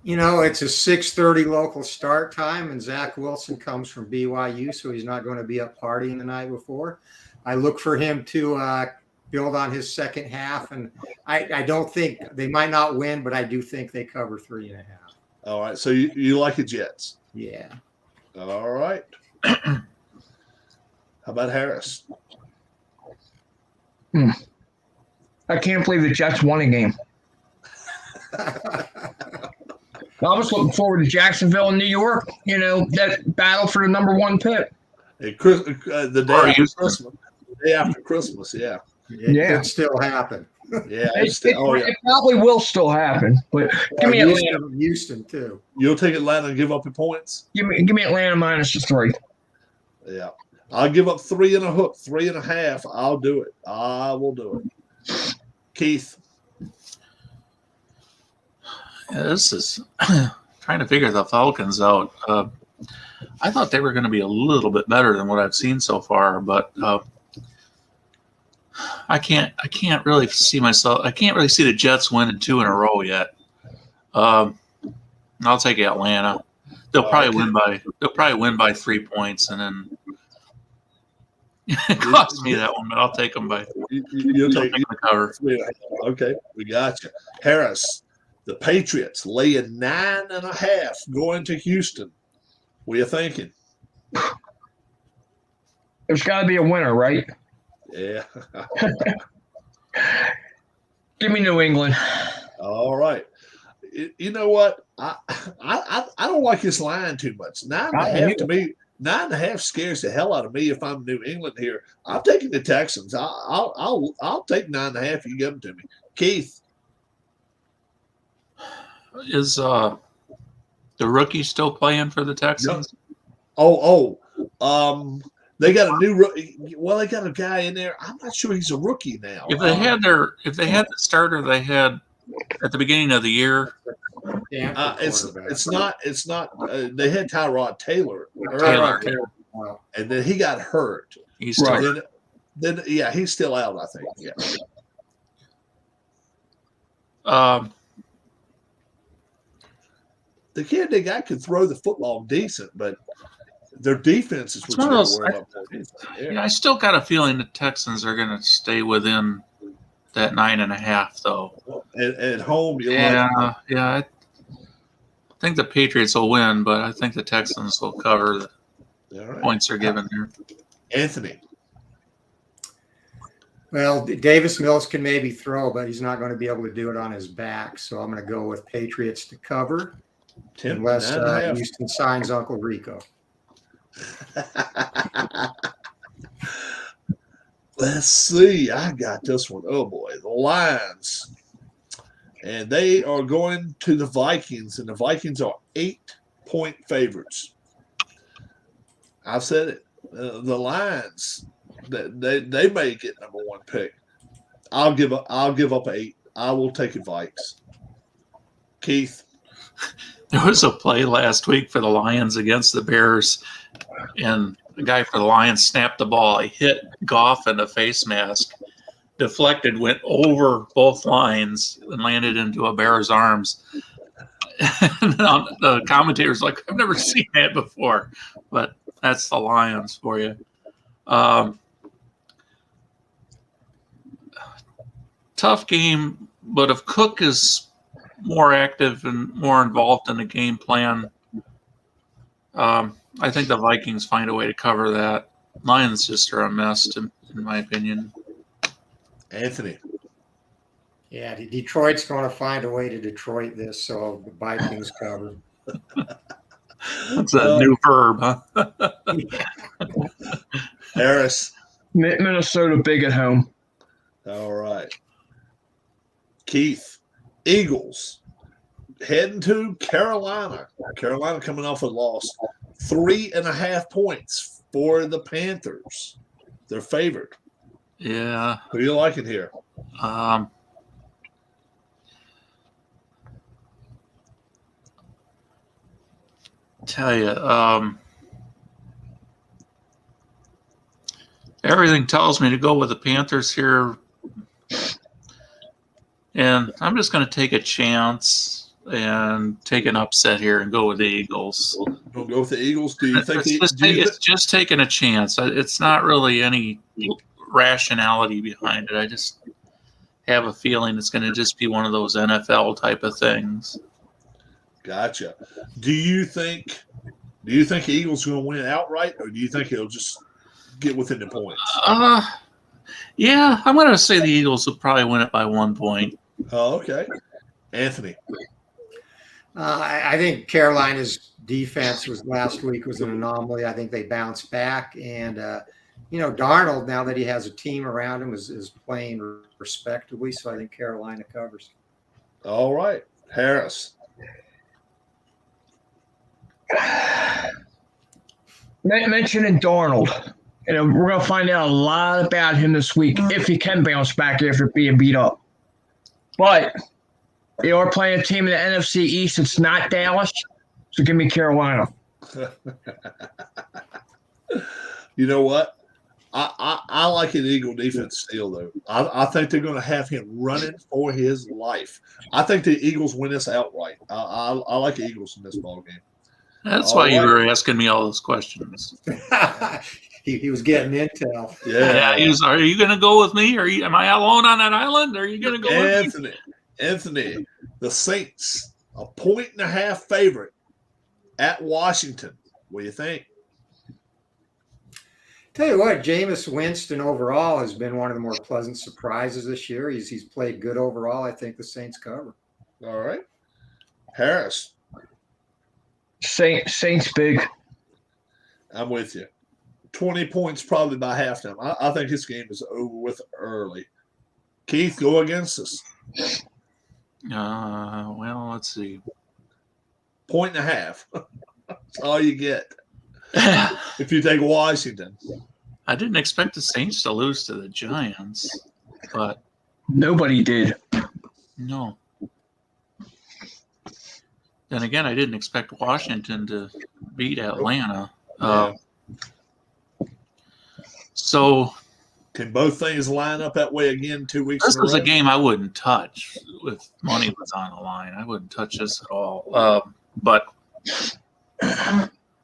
You know, it's a 6:30 local start time, and Zach Wilson comes from BYU, so he's not going to be up partying the night before. I look for him to build on his second half, and I don't think they might not win, but I do think they cover 3.5. All right. So you like the Jets? Yeah. All right. How about Harris? I can't believe the Jets won a game. I was looking forward to Jacksonville and New York. You know, that battle for the number 1 pick. Hey, the day after Christmas. The day after Christmas, yeah. It could still happen. Yeah. It probably will still happen. But give me Atlanta. Houston too. You'll take Atlanta and give up your points? Give me Atlanta minus the 3. Yeah. I'll give up 3 and a hook, 3.5. I'll do it. I will do it. Keith. Yeah, this is trying to figure the Falcons out. I thought they were going to be a little bit better than what I've seen so far, but I can't really see myself. I can't really see the Jets winning 2 in a row yet. I'll take Atlanta. They'll probably win by 3 points, and then it cost me that one, but I'll take them by. You'll take the cover. Okay, we got you. Harris. The Patriots laying 9.5 going to Houston. What are you thinking? There's got to be a winner, right? Yeah. Give me New England. All right. You know what? I don't like this line too much. 9.5 to me. 9.5 scares the hell out of me if I'm New England here. I'm taking the Texans. I'll take 9.5. You give them to me, Keith. Is the rookie still playing for the Texans? They got a new rookie. Well, they got a guy in there. I'm not sure he's a rookie now. If they had the starter they had at the beginning of the year, it's not. They had Tyrod Taylor, and then he got hurt. He's still, then he's still out. I think. yeah. The kid they got could throw the football decent, but their defense is what you got to worry about. I still got a feeling the Texans are going to stay within that 9.5, though. At home, I think the Patriots will win, but I think the Texans will cover the points they're given there. Anthony. Well, Davis Mills can maybe throw, but he's not going to be able to do it on his back. So I'm going to go with Patriots to cover. Unless Houston signs Uncle Rico. Let's see. I got this one. Oh, boy. The Lions. And they are going to the Vikings, and the Vikings are 8-point favorites. I've said it. The Lions, they may get number 1 pick. I'll give up 8. I will take it Vikes. Keith. There was a play last week for the Lions against the Bears, and the guy for the Lions snapped the ball. He hit Goff in the face mask, deflected, went over both lines, and landed into a Bear's arms. And the commentator's like, I've never seen that before, but that's the Lions for you. Tough game, but if Cook is more active and more involved in the game plan, I think the Vikings find a way to cover that. Lions just are a mess, in my opinion. Anthony. Yeah, Detroit's going to find a way to Detroit this, so the Vikings cover. That's a new verb, huh? Harris. Minnesota big at home. All right. Keith. Eagles heading to Carolina. Carolina coming off a loss. 3.5 points for the Panthers. They're favored. Yeah. Who do you like it here? Tell you, everything tells me to go with the Panthers here, and I'm just going to take a chance and take an upset here and go with the Eagles. Don't go with the Eagles. Do you think It's just taking a chance. It's not really any rationality behind it. I just have a feeling it's going to just be one of those NFL type of things. Gotcha. Do you think the Eagles are going to win outright, or do you think it'll just get within the points? Yeah, I'm going to say the Eagles will probably win it by 1 point. Oh, okay. Anthony. I think Carolina's defense last week was an anomaly. I think they bounced back, and Darnold, now that he has a team around him, is playing respectably. So I think Carolina covers. All right, Harris. Mentioning Darnold, we're gonna find out a lot about him this week if he can bounce back after being beat up. But they are playing a team in the NFC East. It's not Dallas, so give me Carolina. You know what? I like an Eagle defense still, though. I think they're going to have him running for his life. I think the Eagles win this outright. I like the Eagles in this ball game. That's why you were asking me all those questions. he was getting intel. Yeah. Are you going to go with me? Am I alone on that island? Are you going to go with me? Anthony, the Saints, 1.5 favorite at Washington. What do you think? Tell you what, Jameis Winston overall has been one of the more pleasant surprises this year. He's played good overall. I think the Saints cover. All right. Harris. Saints big. I'm with you. 20 points probably by halftime. I think this game is over with early. Keith, go against us. Well, let's see. 1.5. That's all you get if you take Washington. I didn't expect the Saints to lose to the Giants, but nobody did. No. Then again, I didn't expect Washington to beat Atlanta. So can both things line up that way again 2 weeks? This was a game I wouldn't touch if money was on the line. I wouldn't touch this at all. But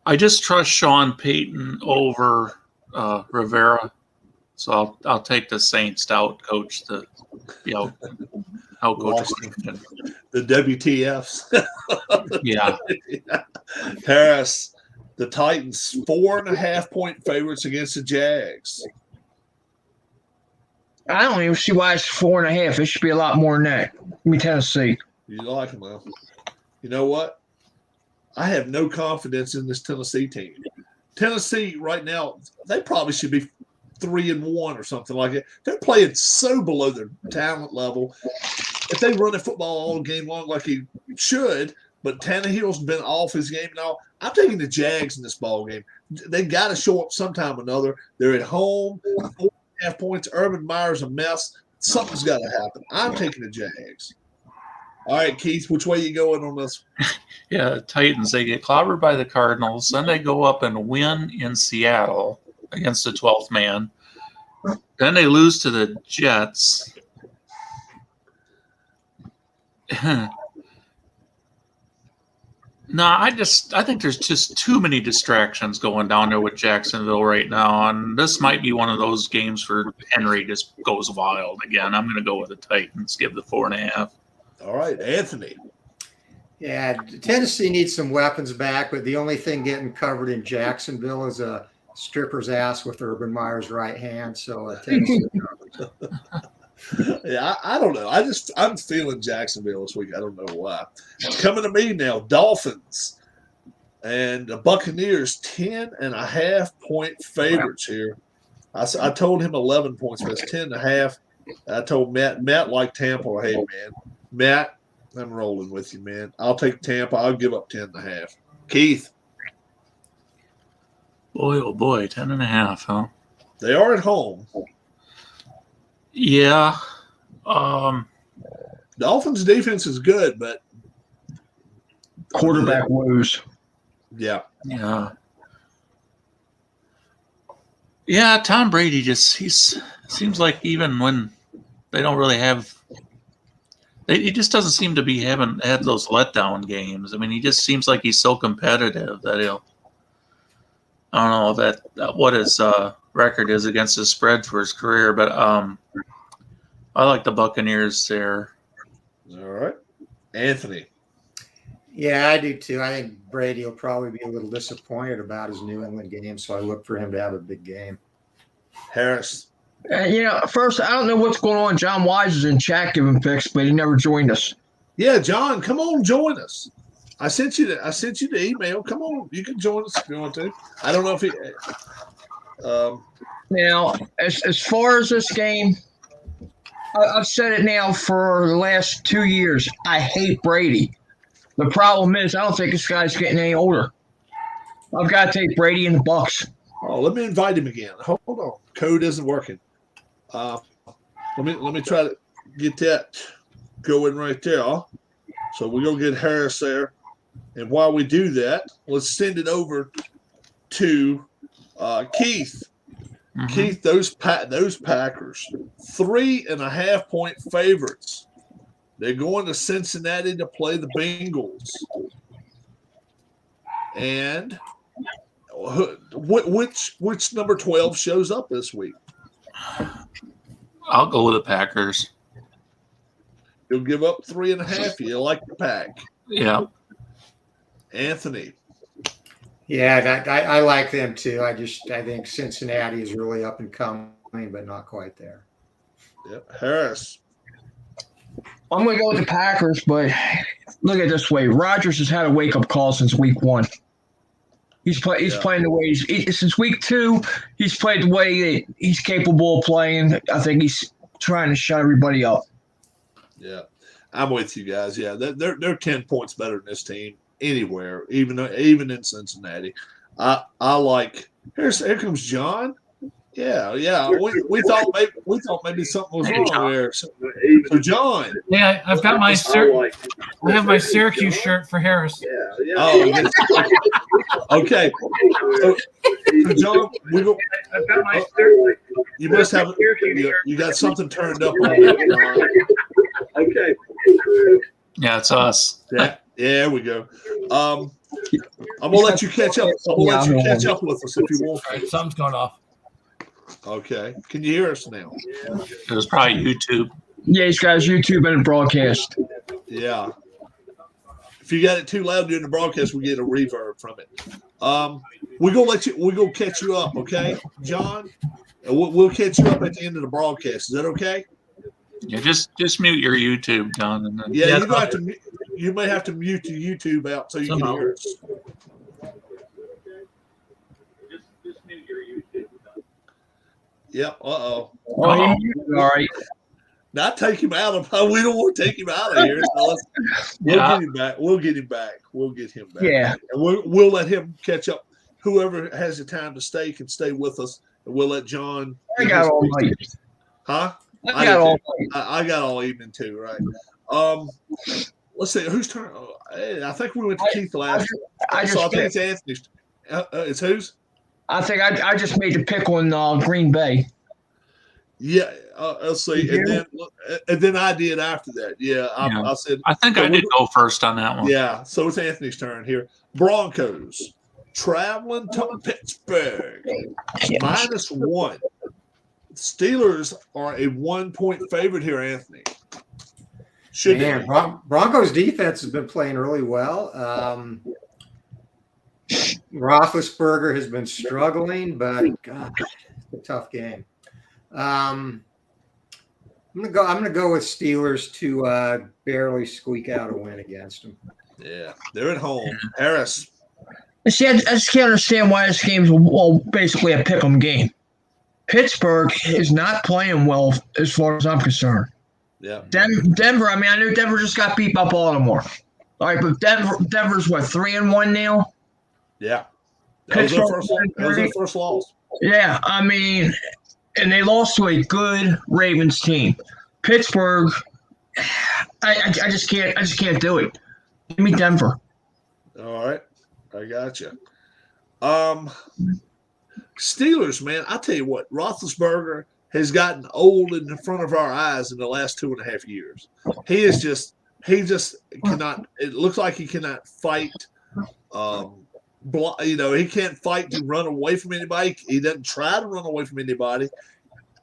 I just trust Sean Payton over Rivera, so I'll take the Saints to outcoach the Washington. The WTFs. Yeah. Harris, the Titans 4.5 point favorites against the Jags. I don't even see why it's 4.5. It should be a lot more than that. Give me Tennessee. You like them, well. You know what? I have no confidence in this Tennessee team. Tennessee right now, they probably should be 3-1 or something like that. They're playing so below their talent level. If they run the football all game long like he should, but Tannehill's been off his game and all, I'm taking the Jags in this ball game. They got to show up sometime or another. They're at home, 4.5 points. Urban Meyer's a mess. Something's got to happen. I'm taking the Jags. All right, Keith, which way you going on this? Yeah, Titans, they get clobbered by the Cardinals. Then they go up and win in Seattle against the 12th man. Then they lose to the Jets. No, I think there's just too many distractions going down there with Jacksonville right now, and this might be one of those games where Henry just goes wild again. I'm going to go with the Titans, give the 4.5. All right, Anthony. Yeah, Tennessee needs some weapons back, but the only thing getting covered in Jacksonville is a stripper's ass with Urban Meyer's right hand. So Tennessee covers. Yeah, I don't know. I'm feeling Jacksonville this week. I don't know why. It's coming to me now. Dolphins and the Buccaneers 10.5 point favorites here. I told him 11 points, but it's 10.5. I told Matt liked Tampa. Hey man, Matt, I'm rolling with you, man. I'll take Tampa. I'll give up 10.5. Keith, Boy, oh boy, 10.5, huh? they are at home. Yeah. Dolphins' defense is good, but Quarterback woes. yeah. Yeah. Yeah, Tom Brady he's seems like even when they don't really have he just doesn't seem to be having had those letdown games. I mean, he just seems like he's so competitive that I don't know what his record is against his spread for his career, but I like the Buccaneers there. All right. Anthony. Yeah, I do too. I think Brady will probably be a little disappointed about his New England game, so I look for him to have a big game. Harris. First, I don't know what's going on. John Wise is in chat giving picks, but he never joined us. Yeah, John, come on, join us. I sent you the email. Come on, you can join us if you want to. I don't know if he. Now, as far as this game, I've said it now for the last 2 years. I hate Brady. The problem is, I don't think this guy's getting any older. I've got to take Brady in the Bucks. Oh, let me invite him again. Hold on, code isn't working. Let me try to get that going right there. So we're gonna get Harris there, and while we do that, let's send it over to Keith. Mm-hmm. Keith, those Packers, 3.5 point favorites. They're going to Cincinnati to play the Bengals. And which number 12 shows up this week? I'll go with the Packers. You'll give up 3.5. You like the Pack. Yeah. Anthony. Yeah, I like them too. I think Cincinnati is really up and coming, but not quite there. Yep. Harris. I'm going to go with the Packers, but look at it this way. Rodgers has had a wake-up call since week 1. He's playing the way since week 2, he's played the way that he's capable of playing. I think he's trying to shut everybody up. Yeah. I'm with you guys. Yeah, they're 10 points better than this team anywhere, even in Cincinnati. I like here comes John. Yeah. We thought maybe something was wrong there. So John. Yeah, I've got my I have my Syracuse shirt for Harris. Oh, yes. Okay. So John, I've got my you must have you got something turned up on it. Okay. Yeah, it's us. Yeah, there we go. I'm gonna let you catch up. I'm gonna let you catch up with us if you want. All right, something's going off. Okay. Can you hear us now? It was probably YouTube. Yeah, he's got his YouTube and broadcast. Yeah. If you got it too loud during the broadcast, we get a reverb from it. We're gonna catch you up, okay, John? And we'll catch you up at the end of the broadcast. Is that okay? Yeah, just mute your YouTube, John. And then, Yeah, you may have to mute the YouTube out so you can hear us. Just mute your YouTube. Yep. Oh, he muted, all right. Not take him out of. We don't want to take him out of here. So we'll get him back. We'll get him back. We'll get him back. Yeah. And we'll let him catch up. Whoever has the time to stay can stay with us, and we'll let John. I got all night. Huh? I got all night. I got all evening too. Right. Let's see. Whose turn? I think we went to Keith last. I think it's Anthony's. It's whose? I think I just made the pick on Green Bay. Yeah, let's see, and then I did after that. Yeah, I said. I think I did go first on that one. Yeah, so it's Anthony's turn here. Broncos traveling to Pittsburgh, -1. Steelers are a 1 point favorite here, Anthony. Broncos defense has been playing really well. Roethlisberger has been struggling, but God, it's a tough game. I'm gonna go with Steelers to barely squeak out a win against them. Yeah, they're at home. Harris. See, I just can't understand why this game's basically a pick'em game. Pittsburgh is not playing well as far as I'm concerned. Yeah. Denver. I mean, I know Denver just got beat by Baltimore. All right, but Denver's what 3-1 now. Yeah. That was their first loss. Yeah, I mean, and they lost to a good Ravens team. Pittsburgh, I just can't do it. Give me Denver. All right. I got you. Steelers, man, I tell you what, Roethlisberger has gotten old in front of our eyes in the last 2.5 years. He just cannot. It looks like he cannot fight. He can't fight to run away from anybody. He doesn't try to run away from anybody.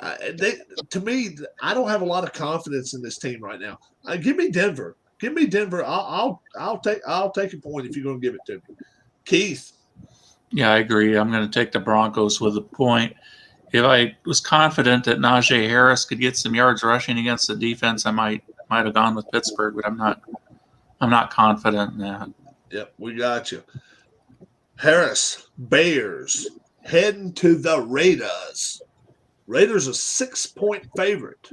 To me, I don't have a lot of confidence in this team right now. Give me Denver. Give me Denver. I'll take a point if you're going to give it to me. Keith. Yeah, I agree. I'm going to take the Broncos with a point. If I was confident that Najee Harris could get some yards rushing against the defense, I might have gone with Pittsburgh, but I'm not confident in that. Yep, we got you. Harris, Bears, heading to the Raiders. Raiders a 6-point favorite.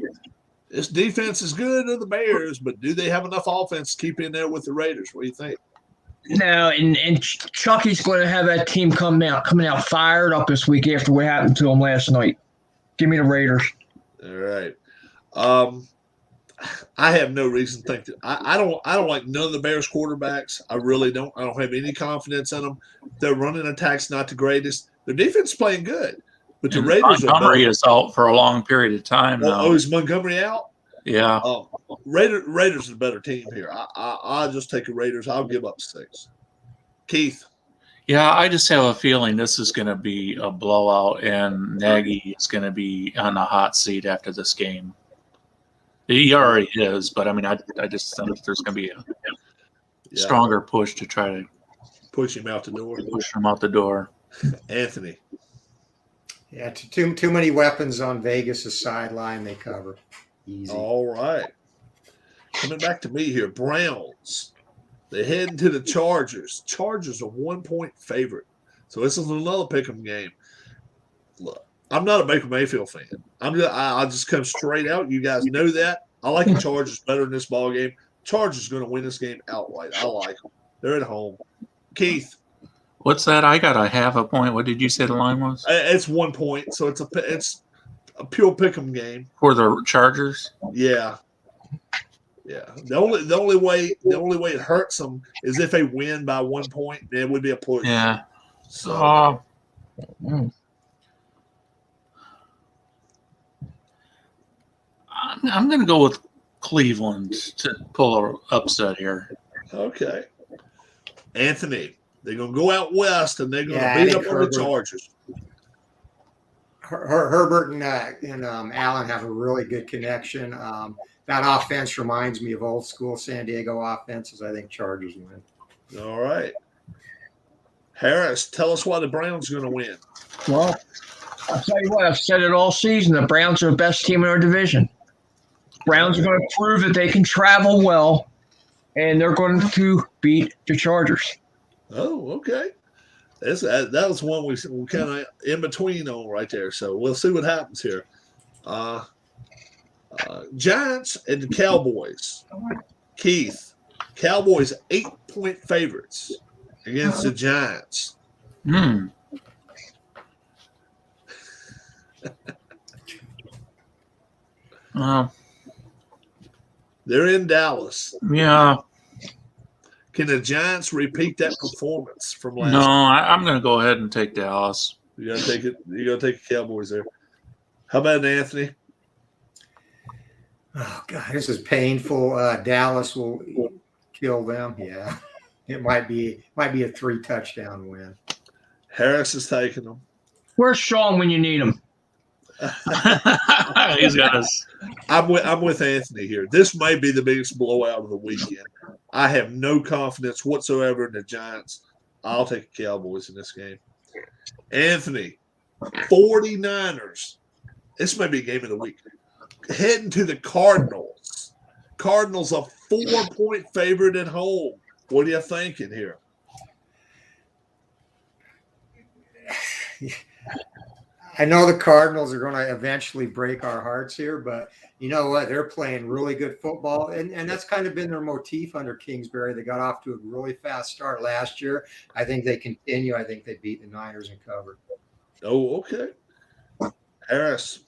This defense is good to the Bears, but do they have enough offense to keep in there with the Raiders? What do you think? No, and Chucky's going to have that team coming out fired up this week after what happened to him last night. Give me the Raiders. All right. I have no reason to think that I don't like none of the Bears quarterbacks. I really don't. I don't have any confidence in them. Their running attack's not the greatest. Their defense is playing good, but the Raiders Montgomery is out for a long period of time now. Oh, is Montgomery out? Yeah. Oh, Raiders is a better team here. I'll just take the Raiders. I'll give up 6. Keith. Yeah, I just have a feeling this is going to be a blowout, and Nagy is going to be on the hot seat after this game. He already is, but I mean, I just think there's going to be a stronger push to try to push him out the door. Push him out the door. Anthony. Yeah, too many weapons on Vegas' sideline. They cover easy. All right. Coming back to me here, Browns. They head into the Chargers. Chargers are 1-point favorite. So this is another pick'em game. Look, I'm not a Baker Mayfield fan. I'll just come straight out. You guys know that. I like the Chargers better in this ball game. Chargers going to win this game outright. I like them. They're at home. Keith. What's that? I got a half a point. What did you say the line was? It's 1 point, so it's a pure pick'em game For the Chargers? Yeah. Yeah. The only way it hurts them is if they win by 1 point. Then it would be a push. Yeah. So I'm going to go with Cleveland to pull an upset here. okay. Anthony, they're going to go out west and they're going to Yeah, beat I up think on the Chargers. Herbert and Allen have a really good connection. That offense reminds me of old school San Diego offenses. I think Chargers win. All right. Harris, tell us why the Browns are going to win. Well, I'll tell you what, I've said it all season. The Browns are the best team in our division. Browns are going to prove that they can travel well, and they're going to beat the Chargers. Oh, okay. That was one we kind of in between on right there. So we'll see what happens here. Giants and the Cowboys. Keith, Cowboys 8-point favorites against the Giants. They're in Dallas. Yeah. Can the Giants repeat that performance from last No, year? I'm going to go ahead and take Dallas. You gotta take it. You gotta take the Cowboys there. How about Anthony? Oh God, this is painful. Dallas will kill them. Yeah, it might be a 3-touchdown win. Harris is taking them. Where's Sean when you need him? He's got us. I'm with Anthony here. This may be the biggest blowout of the weekend. I have no confidence whatsoever in the Giants. I'll take the Cowboys in this game. Anthony, 49ers. This may be a game of the week. Heading to the Cardinals. Cardinals a 4-point favorite at home. What are you thinking here? I know the Cardinals are going to eventually break our hearts here, but you know what? They're playing really good football, and that's kind of been their motif under Kingsbury. They got off to a really fast start last year. I think they continue. I think they beat the Niners and covered. Oh, okay. Harris.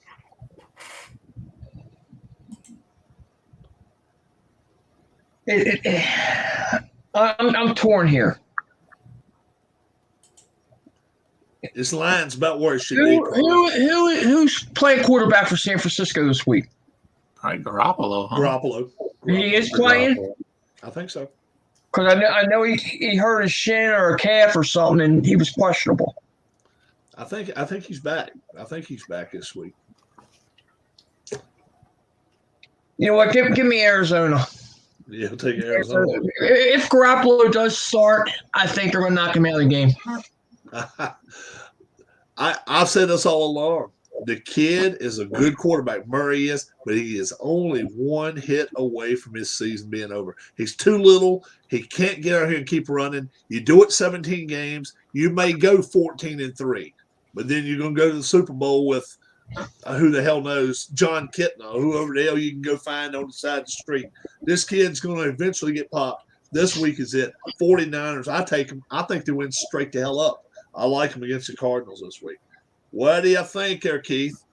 I'm torn here. This line's about where it should be. Who's playing quarterback for San Francisco this week? Probably Garoppolo, huh? Garoppolo. He is playing? I think so. Because I know he hurt his shin or a calf or something, and he was questionable. I think he's back. I think he's back this week. You know what? Give me Arizona. Yeah, he'll take Arizona. If Garoppolo does start, I think they're going to knock him out of the game. I've said this all along. The kid is a good quarterback. Murray is, but he is only one hit away from his season being over. He's too little. He can't get out here and keep running. You do it 17 games, you may go 14-3, but then you're going to go to the Super Bowl with who the hell knows, John Kitna, whoever the hell you can go find on the side of the street. This kid's going to eventually get popped. This week is it. 49ers, I take them. I think they win straight the hell up. I like them against the Cardinals this week. What do you think there, Keith?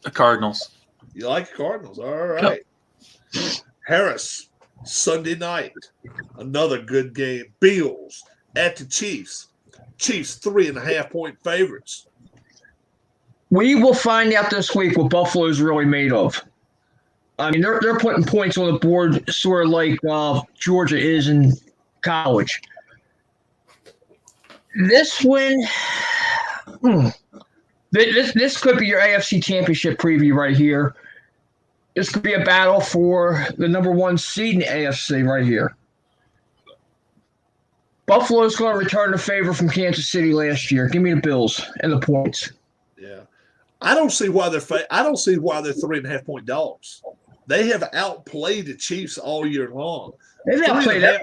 The Cardinals. You like the Cardinals? All right. Yep. Harris, Sunday night, another good game. Bills at the Chiefs. Chiefs 3.5-point favorites. We will find out this week what Buffalo's really made of. I mean, they're putting points on the board sort of like Georgia is in college. This win, this could be your AFC Championship preview right here. This could be a battle for the number one seed in the AFC right here. Buffalo's going to return the favor from Kansas City last year. Give me the Bills and the points. Yeah, I don't see why they're 3.5-point dogs. They have outplayed the Chiefs all year long. They've outplayed that.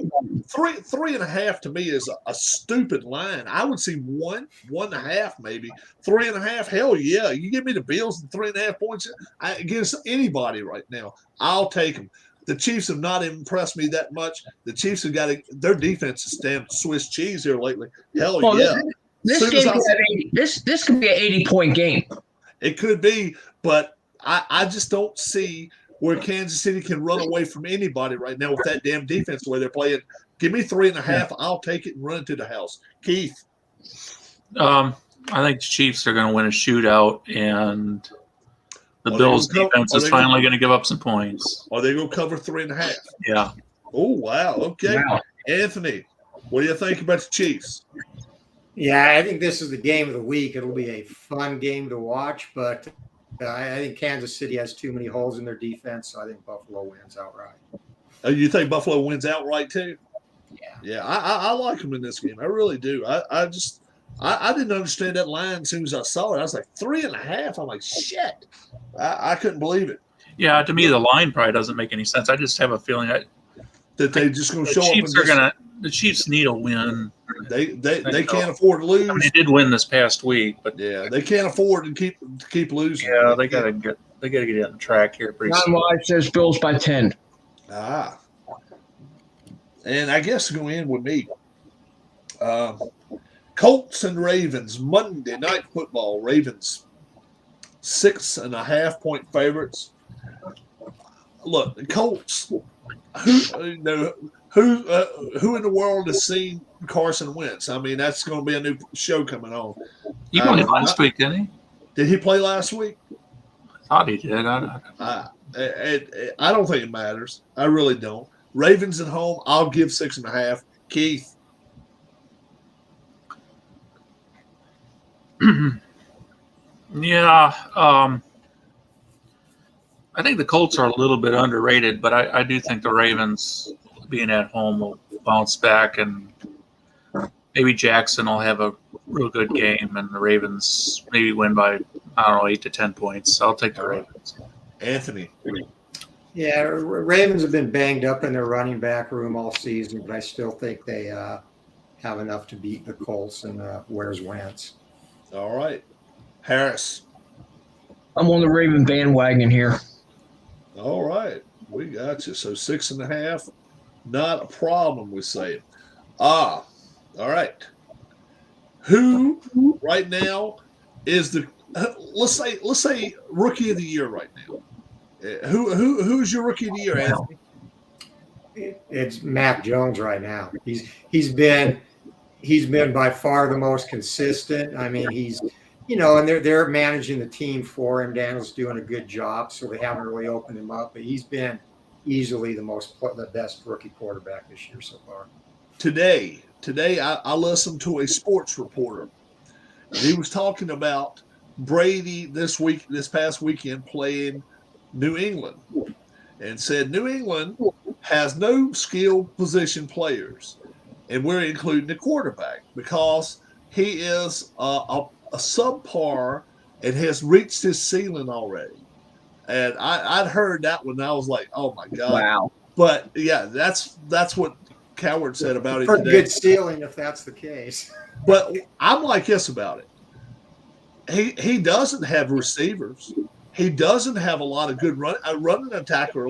3.5 to me is a stupid line. I would see 1.5 maybe. 3.5, hell yeah. You give me the Bills and 3.5 points against anybody right now, I'll take them. The Chiefs have not impressed me that much. The Chiefs have got their defense is damn Swiss cheese here lately. Hell yeah. This could be an 80-point game. It could be, but I just don't see where Kansas City can run away from anybody right now with that damn defense the way they're playing. Give me 3.5. I'll take it and run it to the house. Keith. I think the Chiefs are going to win a shootout, and the Bills' defense is finally going to give up some points. Are they going to cover 3.5? Yeah. Oh, wow. Okay. Wow. Anthony, what do you think about the Chiefs? Yeah, I think this is the game of the week. It'll be a fun game to watch, but I think Kansas City has too many holes in their defense, so I think Buffalo wins outright. Oh, you think Buffalo wins outright too? Yeah. Yeah, I like them in this game. I really do. I didn't understand that line as soon as I saw it. I was like, 3.5. I'm like, shit. I couldn't believe it. Yeah, to me, the line probably doesn't make any sense. I just have a feeling that they just going to show up. The Chiefs need a win. They can't afford to lose. I mean, they did win this past week, but yeah, they can't afford to keep losing. Yeah, they gotta get on track here pretty soon. John Wise says Bills by 10. And I guess going in with me, Colts and Ravens Monday Night Football. Ravens 6.5-point favorites. Look, the Colts. Who in the world has seen Carson Wentz? I mean, that's going to be a new show coming on. He played last week, didn't he? Did he play last week? I thought he did. I don't think it matters. I really don't. Ravens at home, I'll give 6.5. Keith. Yeah. I think the Colts are a little bit underrated, but I do think the Ravens, being at home, will bounce back, and maybe Jackson will have a real good game, and the Ravens maybe win by, 8 to 10 points. I'll take the Ravens. Anthony. Yeah, Ravens have been banged up in their running back room all season, but I still think they have enough to beat the Colts, and where's Wentz? All right. Harris. I'm on the Raven bandwagon here. All right, we got you. So 6.5, not a problem. We say. All right. Who right now is the let's say rookie of the year right now? Who's your rookie of the year, Anthony? It's Mac Jones right now. He's been by far the most consistent. I mean, and they're managing the team for him. Daniel's doing a good job, so they haven't really opened him up. But he's been easily the best rookie quarterback this year so far. Today I listened to a sports reporter. He was talking about Brady this past weekend playing New England, and said New England has no skilled position players, and we're including the quarterback because he is a subpar and has reached his ceiling already. And I'd heard that one, and I was like, oh my God. Wow. But yeah, that's what Coward said about it For today. good ceiling, if that's the case. But I'm like this about it. He doesn't have receivers. He doesn't have a lot of good running attacker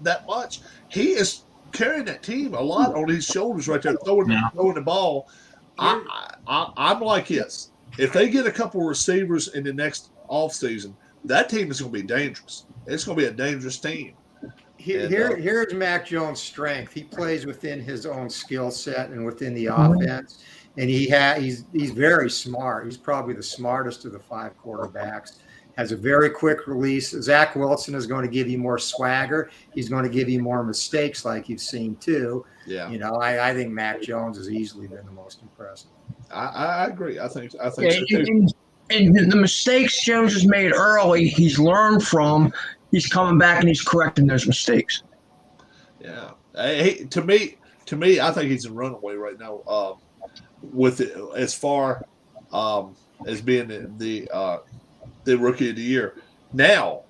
that much. He is carrying that team a lot on his shoulders right there, throwing the ball. I'm like this. If they get a couple of receivers in the next offseason, that team is going to be dangerous. It's going to be a dangerous team. Here's Mac Jones' strength. He plays within his own skill set and within the offense, and he's very smart. He's probably the smartest of the 5 quarterbacks. Has a very quick release. Zach Wilson is going to give you more swagger. He's going to give you more mistakes, like you've seen too. Yeah. I think Mac Jones has easily been the most impressive. I agree. I think so too. And the mistakes Jones has made early, he's learned from. He's coming back and he's correcting those mistakes. Yeah. To me, I think he's a runaway right now. With it, as far as being the rookie of the year. Now,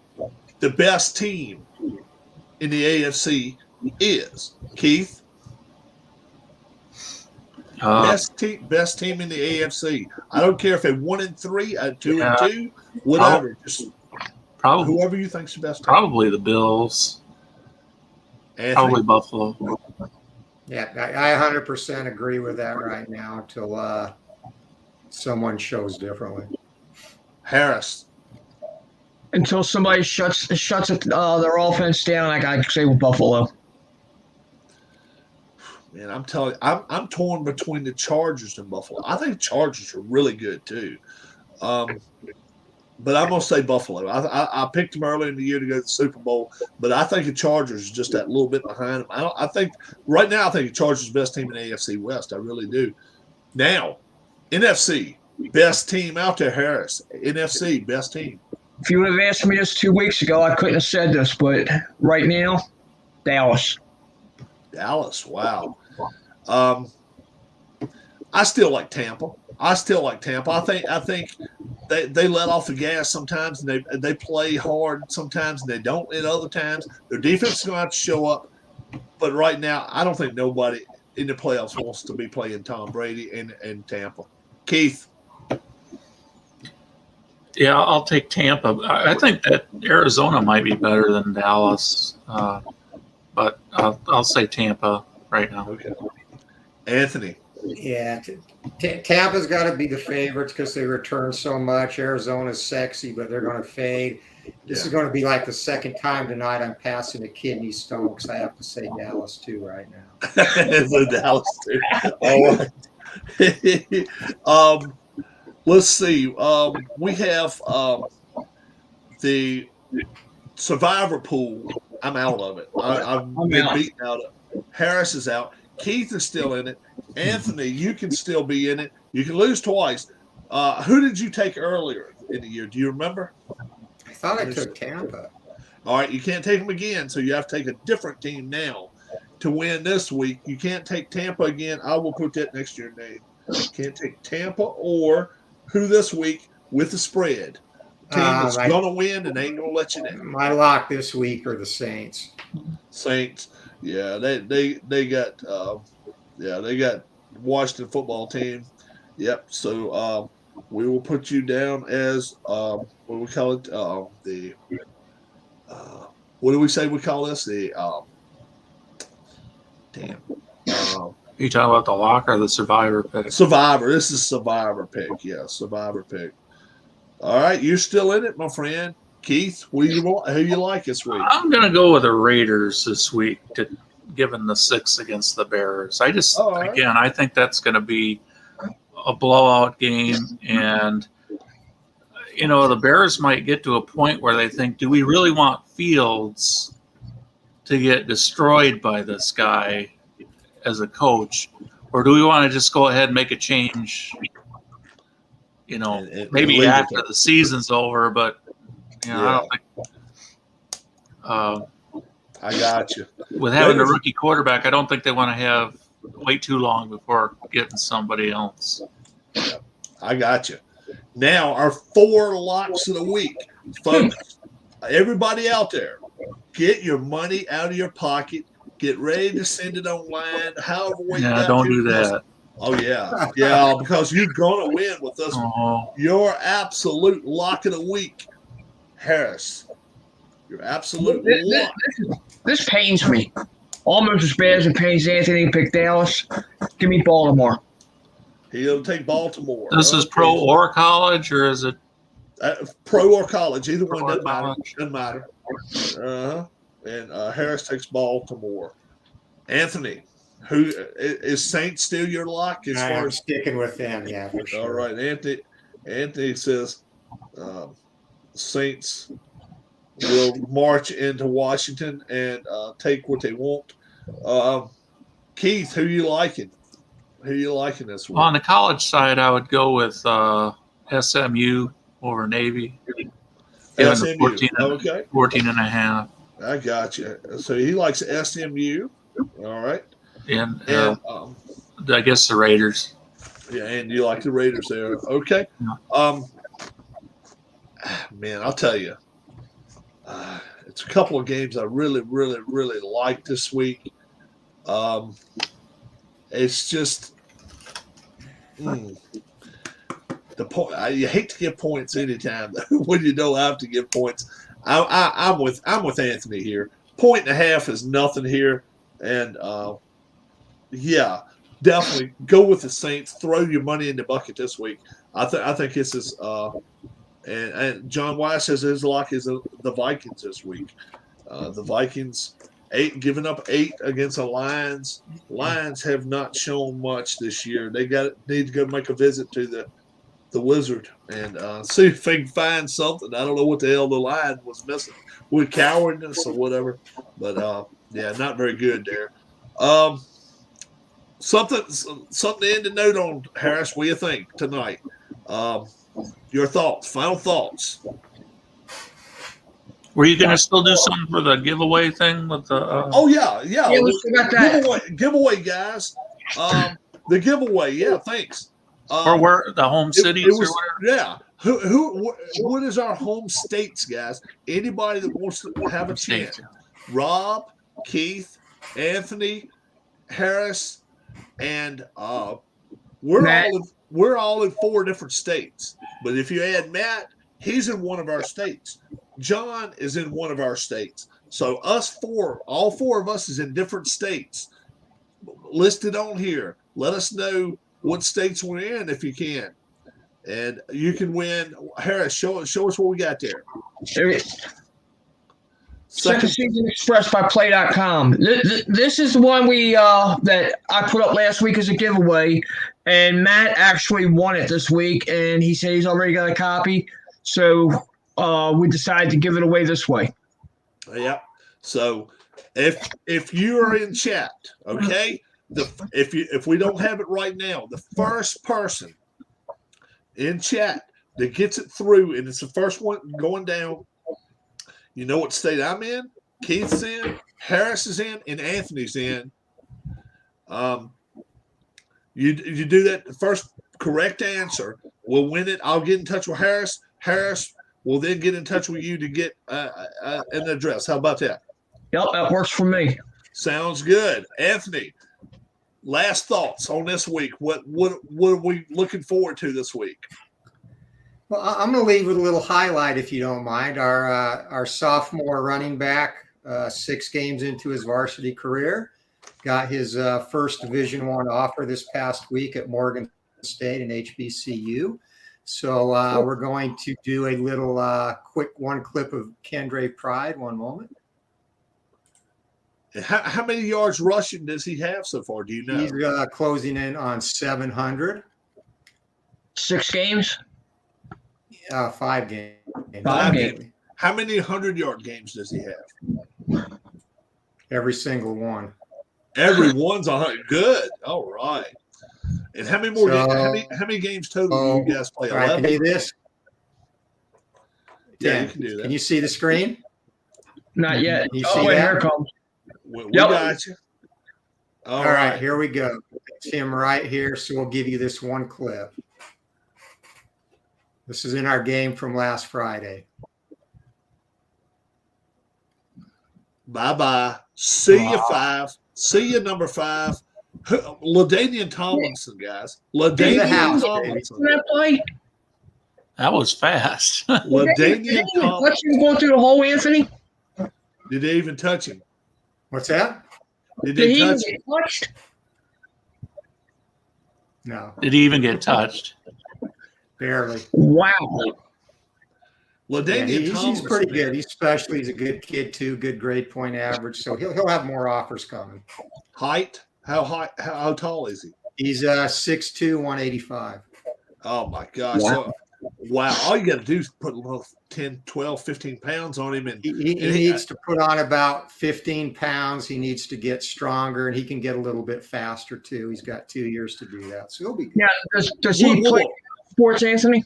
the best team in the AFC is Keith. Best team in the AFC. I don't care if they're 1-3, 2-2, whatever. Just probably whoever you think's the best team. Probably the Bills. Anthony. Probably Buffalo. Yeah, I 100% agree with that right now until someone shows differently. Harris. Until somebody shuts their offense down, I gotta say with Buffalo. Man, I'm telling you, I'm torn between the Chargers and Buffalo. I think the Chargers are really good too, but I'm gonna say Buffalo. I picked them early in the year to go to the Super Bowl, but I think the Chargers are just that little bit behind them. I think right now the Chargers are the best team in the AFC West. I really do. Now, NFC best team out there, Harris. NFC best team. If you would have asked me this 2 weeks ago, I couldn't have said this, but right now, Dallas. Dallas, wow. I still like Tampa. I think they let off the gas sometimes, and they play hard sometimes, and they don't at other times. Their defense is going to have to show up. But right now, I don't think nobody in the playoffs wants to be playing Tom Brady and Tampa. Keith. Yeah, I'll take Tampa. I think that Arizona might be better than Dallas, but I'll say Tampa right now. Okay. Anthony. Yeah, Tampa's got to be the favorites because they return so much. Arizona's sexy, but they're going to fade. This is going to be like the second time tonight I'm passing a kidney stone because I have to say Dallas too right now. So Dallas too. All right. Let's see. We have the Survivor pool. I'm out of it. I've been beaten out of it. Harris is out. Keith is still in it. Anthony, you can still be in it. You can lose twice. Who did you take earlier in the year? Do you remember? I thought I took Tampa. All right, you can't take them again, so you have to take a different team now to win this week. You can't take Tampa again. I will put that next to your name. You can't take Tampa or who this week with the spread. Team that's going to win and ain't going to let you down. My lock this week are the Saints. Saints, yeah, they got Washington football team. Yep. So we will put you down as what do we call it? What do we say we call this? You talking about the lock or the survivor pick? Survivor. This is Survivor pick. Yeah, Survivor pick. All right, you're still in it, my friend. Keith, who you like this week? I'm going to go with the Raiders this week, given the 6 against the Bears. Again, I think that's going to be a blowout game. And, the Bears might get to a point where they think, do we really want Fields to get destroyed by this guy as a coach? Or do we want to just go ahead and make a change, maybe after the season's over, but I don't think I got you. With having a rookie quarterback, I don't think they want to wait too long before getting somebody else. Yeah, I got you. Now, our 4 locks of the week. Folks, everybody out there, get your money out of your pocket. Get ready to send it online. However way don't do that. Oh, yeah. Yeah, because you're going to win with this one. Your absolute lock of the week, Harris. Your absolute lock. This pains me. Almost as bad as it pains Anthony to pick Dallas. Give me Baltimore. He'll take Baltimore. This is pro or college, or is it? Pro or college. Either one doesn't matter. Doesn't matter. And Harris takes Baltimore. Anthony, who is Saints still your lock? I'm sticking with them, yeah, for sure. All right, Anthony says Saints will march into Washington and take what they want. Keith, who you liking? Who you liking this week? On the college side, I would go with SMU over Navy. SMU. 14 and a half. I got you. So he likes SMU. All right. And I guess the Raiders. Yeah, and you like the Raiders there. Okay. Man, I'll tell you. It's a couple of games I really, really, really like this week. It's just the point. You hate to give points anytime when you don't have to give points. I'm with Anthony here. 1.5 is nothing here, and definitely go with the Saints. Throw your money in the bucket this week. I think this is and John Wise says his lock is the Vikings this week. The Vikings giving up 8 against the Lions. Lions have not shown much this year. They need to go make a visit to the Wizard and see if they can find something. I don't know what the hell the Lion was missing with cowardness or whatever, but not very good there. Something to end the note on, Harris. What do you think tonight? Your thoughts, final thoughts. Were you going to still do something for the giveaway thing with the? Giveaway, guys. The giveaway, thanks. Or where the home cities or whatever. Yeah. What is our home states, guys? Anybody that wants to have a chance? Rob, Keith, Anthony, Harris, and we're all in 4 different states. But if you add Matt, he's in one of our states. John is in one of our states. So all 4 of us is in different states. Listed on here. Let us know what states we're in if you can. And you can win. Harris, show us what we got there. Second Season Express by Play.com. This is the one that I put up last week as a giveaway, and Matt actually won it this week, and he said he's already got a copy. So we decided to give it away this way. Yeah. So if you are in chat, okay, if we don't have it right now, the first person in chat that gets it through, and it's the first one going down. You know what state I'm in? Keith's in, Harris is in, and Anthony's in. You do that. The first correct answer will win it. I'll get in touch with Harris. Harris will then get in touch with you to get an address. How about that? Yep, that works for me. Sounds good. Anthony, last thoughts on this week. What are we looking forward to this week? Well, I'm going to leave with a little highlight, if you don't mind. Our sophomore running back, 6 games into his varsity career, got his first Division I offer this past week at Morgan State and HBCU. So we're going to do a little quick one clip of Kendre Pride. One moment. How many yards rushing does he have so far? Do you know? He's closing in on 700. 6 games. 5 games. 5 games. How many 100-yard games does he have? Every single one. Every one's 100. Good. All right. And how many more? So- games, how many games total do you guys play? All right, can you do this? Yeah, Dan, you can do that. Can you see the screen? Not yet. You Oh, see wait, that? here it comes. We Yep. got you. All right, here we go. It's him right here. So we'll give you this one clip. This is in our game from last Friday. Bye-bye. See you, 5. See you, number 5. LaDainian Tomlinson, guys. In the LaDainian house, Tomlinson. That play? That was fast. LaDainian Tomlinson. Let you go through the hole, Anthony. Did they even touch him? What's that? Did Did they he even touch him? get touched? No, Did he even get touched? barely. Wow. Yeah, LaDainian he's Tomlinson. pretty good. He's special. He's a good kid too. Good grade point average. So he'll have more offers coming. Height? How high? How tall is he? He's 6'2", 185. Oh, my gosh. Wow. So, wow. All you got to do is put a little 10, 12, 15 pounds on him. And He needs to put on about 15 pounds. He needs to get stronger, and he can get a little bit faster too. He's got 2 years to do that. So he'll be good. Yeah. Does he play sports, Anthony?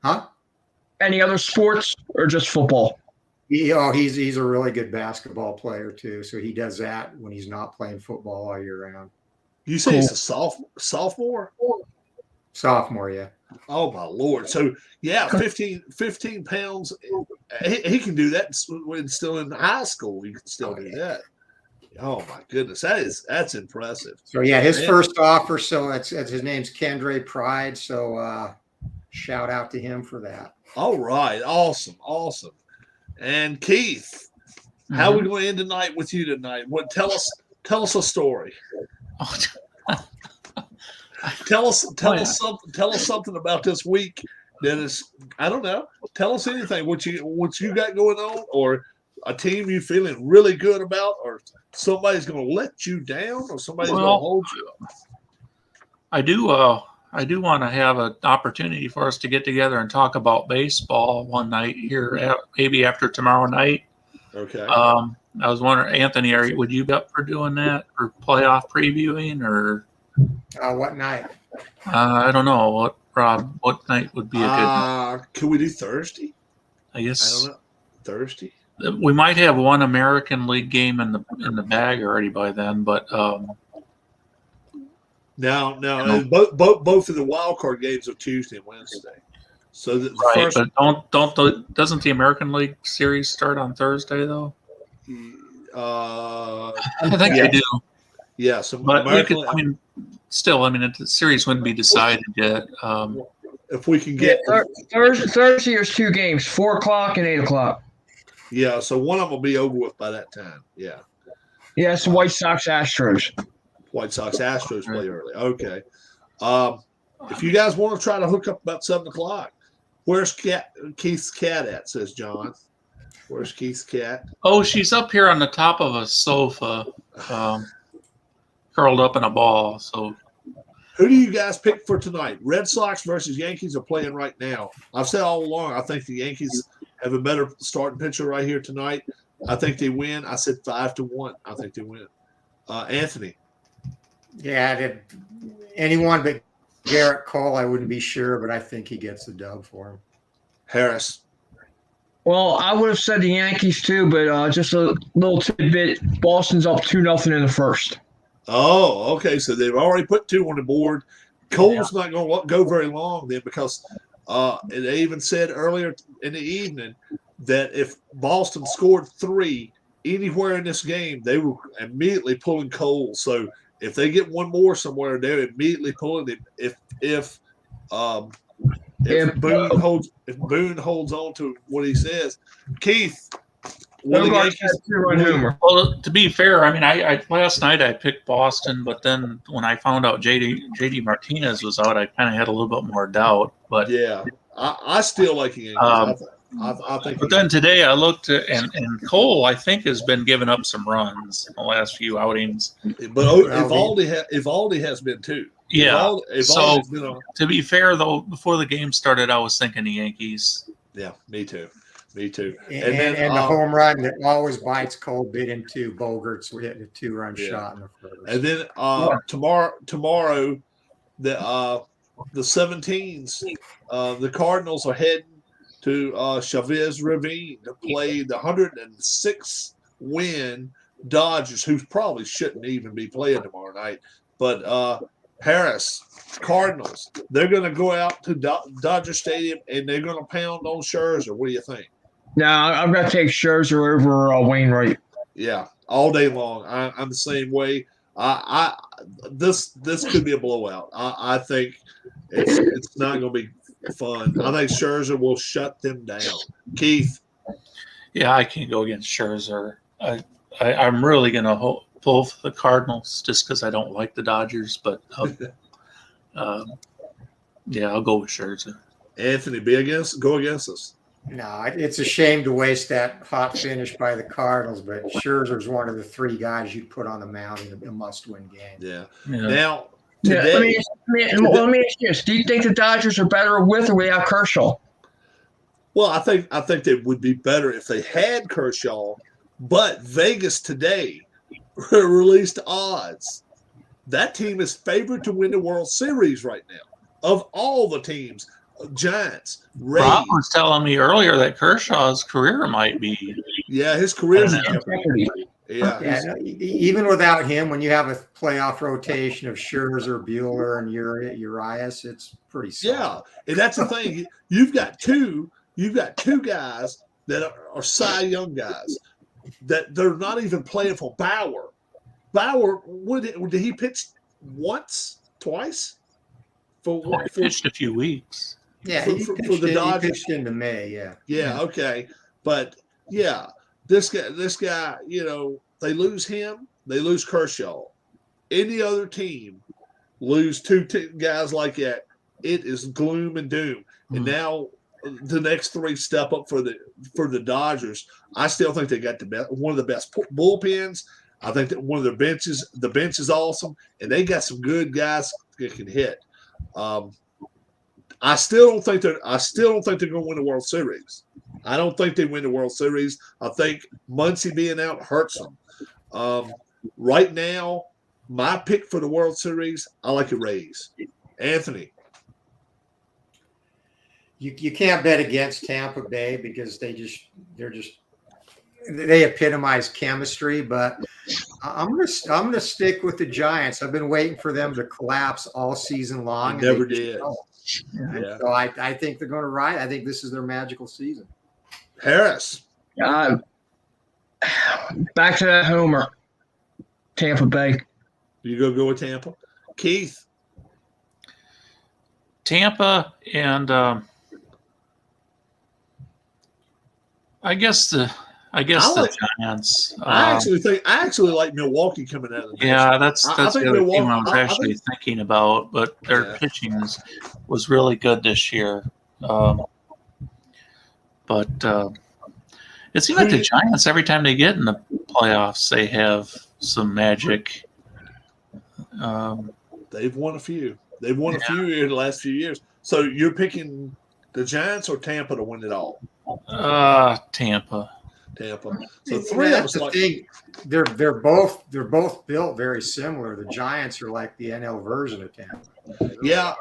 Huh? Any other sports or just football? He's a really good basketball player too. So he does that when he's not playing football all year round. You say he's a sophomore? Sophomore, yeah. Oh, my Lord. So, yeah, 15 pounds. He can do that when still in high school. He can still do that. Oh, my goodness. That's impressive. So yeah, his Man. first offer. So it's his name's Kendre Pride. So shout out to him for that. All right. Awesome. Awesome. And Keith, how are we going to end tonight with you tonight? What tell us a story. Tell us something about this week that is, I don't know. Tell us anything what you got going on, or a team you feeling really good about, or somebody's going to let you down, or somebody's going to hold you up. I do want to have an opportunity for us to get together and talk about baseball one night here, maybe after tomorrow night. Okay. I was wondering, Anthony, would you be up for doing that, or playoff previewing, or What night? I don't know what Rob? What night would be a good? Can we do Thursday? I I guess don't know. Thursday. we might have one American League game in the bag already by then, but No, and both of the wild card games are Tuesday and Wednesday. So the right. first, But doesn't the American League series start on Thursday though? uh, I think they do. yeah. So But we American, could. I mean, still, the series wouldn't be decided yet. if we can get, Thursday there's 2 games, 4 o'clock and 8 o'clock. yeah. So one of them will be over with by that time. Yeah. Yeah, it's the White Sox Astros. White Sox Astros play early. Okay. If you guys want to try to hook up about 7 o'clock, where's Keith's cat at? Says John. Where's Keith's cat? Oh, she's up here on the top of a sofa, curled up in a ball. So Who do you guys pick for tonight? Red Sox versus Yankees are playing right now. I've said all along, I think the Yankees have a better starting pitcher right here tonight. I think they win. I said 5-1. I think they win. Anthony. Yeah, anyone but Garrett Cole, I wouldn't be sure, but I think he gets the dub for him. Harris. Well, I would have said the Yankees too, but just a little tidbit. Boston's up 2-0 in the first. Oh, okay. So they've already put 2 on the board. Cole's not going to go very long then, because they even said earlier in the evening that if Boston scored 3 anywhere in this game, they were immediately pulling Cole. So if they get one more somewhere, they're immediately pulling him. If Yeah. If Boone holds on to what he says, Keith, will the Nobody's Yankees? got 2-run homer. Well, to be fair, I mean, I last night I picked Boston, but then when I found out JD Martinez was out, I kind of had a little bit more doubt. But Yeah, I still like the Yankees. I think. But then today I looked at, and Cole, I think, has been giving up some runs in the last few outings. But Evaldi has been too. Yeah. So Evaldi's been on. to be fair, though, before the game started, I was thinking the Yankees. Yeah, me too. Me too. And the home run that always bites Cole bit into Bogarts. We hit a 2-run shot in the first. And then tomorrow, the 17s, the Cardinals are heading to Chavez Ravine to play the 106 win Dodgers, who probably shouldn't even be playing tomorrow night. But Harris, Cardinals, they're going to go out to Dodger Stadium and they're going to pound on Scherzer. What do you think? Now I'm going to take Scherzer over Wainwright. Yeah, all day long. I'm the same way. This could be a blowout. I think it's not going to be fun. I think Scherzer will shut them down. Keith. Yeah, I can't go against Scherzer. I'm really going to pull for the Cardinals just because I don't like the Dodgers, but yeah, I'll go with Scherzer. Anthony, go against us. No, it's a shame to waste that hot finish by the Cardinals, but Scherzer's one of the 3 guys you'd put on the mound in a must-win game. Yeah. Yeah. Now, Let today, me ask you this. Do you think the Dodgers are better with or without Kershaw? well, I think they would be better if they had Kershaw, but Vegas today released odds. That team is favored to win the World Series right now. Of all the teams, Giants, Rays. Rob was telling me earlier that Kershaw's career might be. Yeah, his career's in Yeah. jeopardy. Yeah, Yeah, even without him, when you have a playoff rotation of Scherzer, Buehler, and Urias, it's pretty solid. yeah, and that's the thing. You've got two guys that are Cy Young guys that they're not even playing for. Bauer, did he pitch once, twice? For Pitched a few weeks. Yeah, For he the Dodgers. pitched into May, yeah. Yeah, okay, but yeah, this guy, they lose him, they lose Kershaw. Any other team lose two guys like that, it is gloom and doom. And now the next 3 step up for the Dodgers. I still think they got one of the best bullpens. I think that one of their benches, the bench is awesome, and they got some good guys that can hit. I still don't think they're going to win the World Series. I don't think they win the World Series. I think Muncy being out hurts them. Right now, my pick for the World Series, I like the Rays. Anthony. You can't bet against Tampa Bay because they epitomize chemistry, but I'm gonna stick with the Giants. I've been waiting for them to collapse all season long. They never did. Yeah. So I think they're going to ride. I think this is their magical season. Harris. Back to that homer. Tampa Bay. You go with Tampa? Keith. Tampa and I guess the Giants. I actually like Milwaukee coming out of the Yeah, that's I the think other team Milwaukee- I was I actually think- thinking about, but their Yeah. pitching was really good this year. But it seems like the Giants, every time they get in the playoffs, they have some magic. They've won a few. They've won a few in the last few years. So you're picking the Giants or Tampa to win it all? Tampa. Tampa. So 3 of us That's the like. thing. They're both built very similar. The Giants are like the NL version of Tampa. Yeah.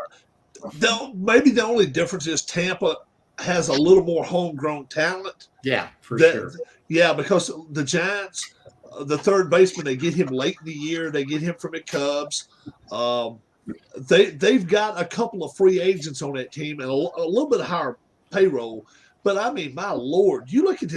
Maybe the only difference is Tampa has a little more homegrown talent. Yeah, for That- sure. Yeah, because the Giants, the third baseman, they get him late in the year. They get him from the Cubs. They've got a couple of free agents on that team and a little bit higher payroll. But I mean, my Lord, you look at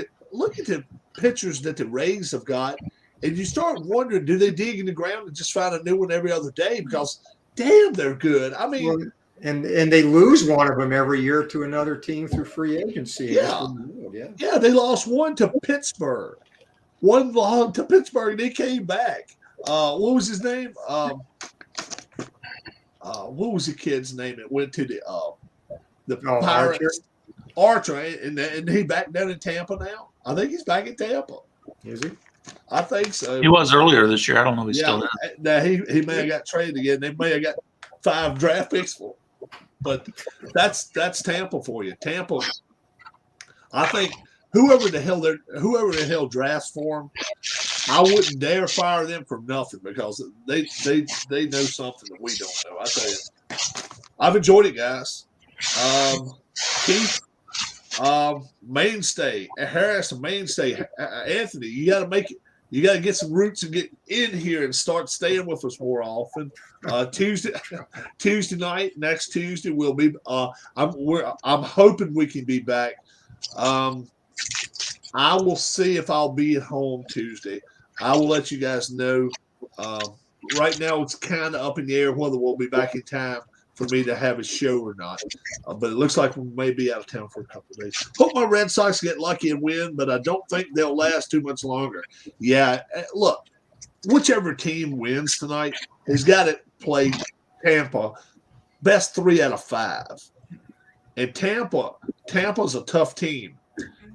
the pitchers that the Rays have got, and you start wondering, do they dig in the ground and just find a new one every other day? Because damn, they're good. I mean, And they lose one of them every year to another team through free agency. Yeah. Yeah. Yeah, they lost one to Pittsburgh. One lost to Pittsburgh, and they came back. What was his name? What was the kid's name that went to the Pirates? Archer, and he back down in Tampa now. I think he's back in Tampa. Is he? I think so. He was earlier this year. I don't know if he's still Yeah, in. now he may have got traded again. They may have got 5 draft picks for him. But that's Tampa for you. Tampa. I think whoever the hell drafts for him, I wouldn't dare fire them for nothing because they know something that we don't know. I tell you, I've enjoyed it, guys. Keith, Mainstay, Harris, Mainstay, Anthony, you got to make it. You got to get some roots and get in here and start staying with us more often. Tuesday night, next Tuesday, we'll be. I'm hoping we can be back. I will see if I'll be at home Tuesday. I will let you guys know. Right now, it's kind of up in the air whether we'll be back in time for me to have a show or not. But it looks like we may be out of town for a couple of days. Hope my Red Sox get lucky and win, but I don't think they'll last too much longer. Yeah, look, whichever team wins tonight has got to play Tampa best 3 out of 5. And Tampa's a tough team.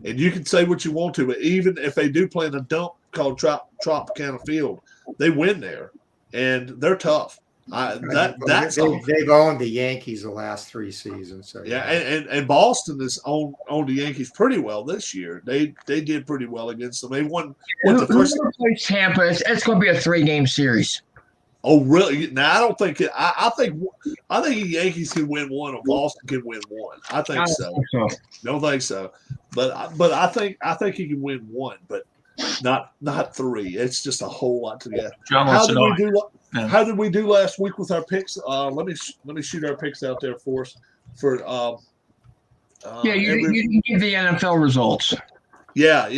And you can say what you want to, but even if they do play in a dump called Tropicana Field, they win there. And they're tough. They've owned the Yankees the last 3 seasons. So yeah, and Boston has owned the Yankees pretty well this year. They did pretty well against them. They won the first. Whoever plays Tampa, it's going to be a 3-game series. Oh, really? Now I don't think it. I think the Yankees can win 1 or Boston can win 1. I think so. Don't think so, but I think he can win 1, but not 3. It's just a whole lot to get. How did we do last week with our picks? Let me shoot our picks out there for us. You give the NFL results. Yeah.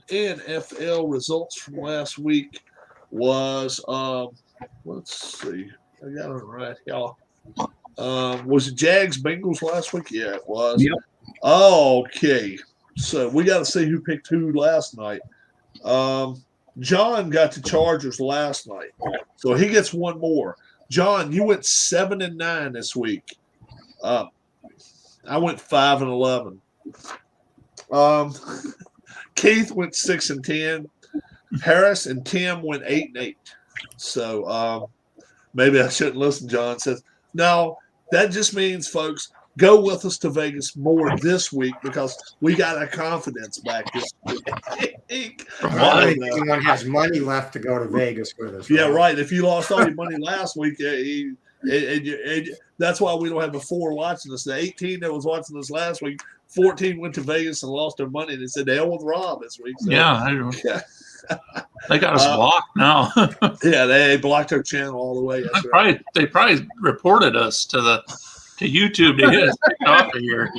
NFL results from last week was let's see. I got it right, y'all. Was it Jags Bengals last week? Yeah, it was. Yep. Okay. So we got to see who picked who last night. John got the Chargers last night, so he gets 1 more. John, you went 7-9 this week. I went 5-11. Keith went 6-10. Harris and Tim went 8-8. So maybe I shouldn't listen. John says no. That just means, folks, go with us to Vegas more this week because we got our confidence back this week. Anyone has money left to go to Vegas with us. Yeah, right. If you lost all your money last week, that's why we don't have a 4 watching us. The 18 that was watching us last week, 14 went to Vegas and lost their money. And they said, the hell with Rob this week. So, yeah. They got us blocked now. Yeah, they blocked our channel all the way. They probably reported us to YouTube to get us kicked off of here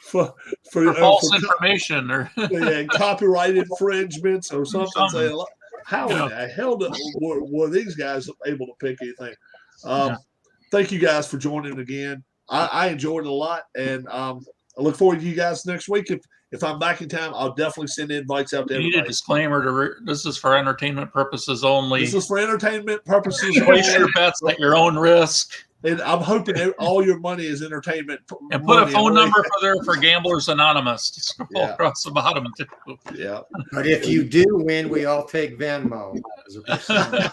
for false information or copyright infringements or something. How in the hell were these guys able to pick anything? Thank you guys for joining again. I enjoyed it a lot, and I look forward to you guys next week. If I'm back in town, I'll definitely send invites out to everybody. You need a disclaimer this is for entertainment purposes only. This is for entertainment purposes only. Place your bets at your own risk. And I'm hoping all your money is entertainment. And put a phone number for Gamblers Anonymous to scroll across the bottom too. Yeah. But if you do win, we all take Venmo as a percentage.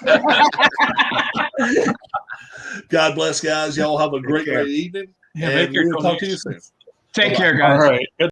God bless, guys. Y'all have a great evening. Yeah, and we'll talk to you soon. Take care, guys. All right. Good.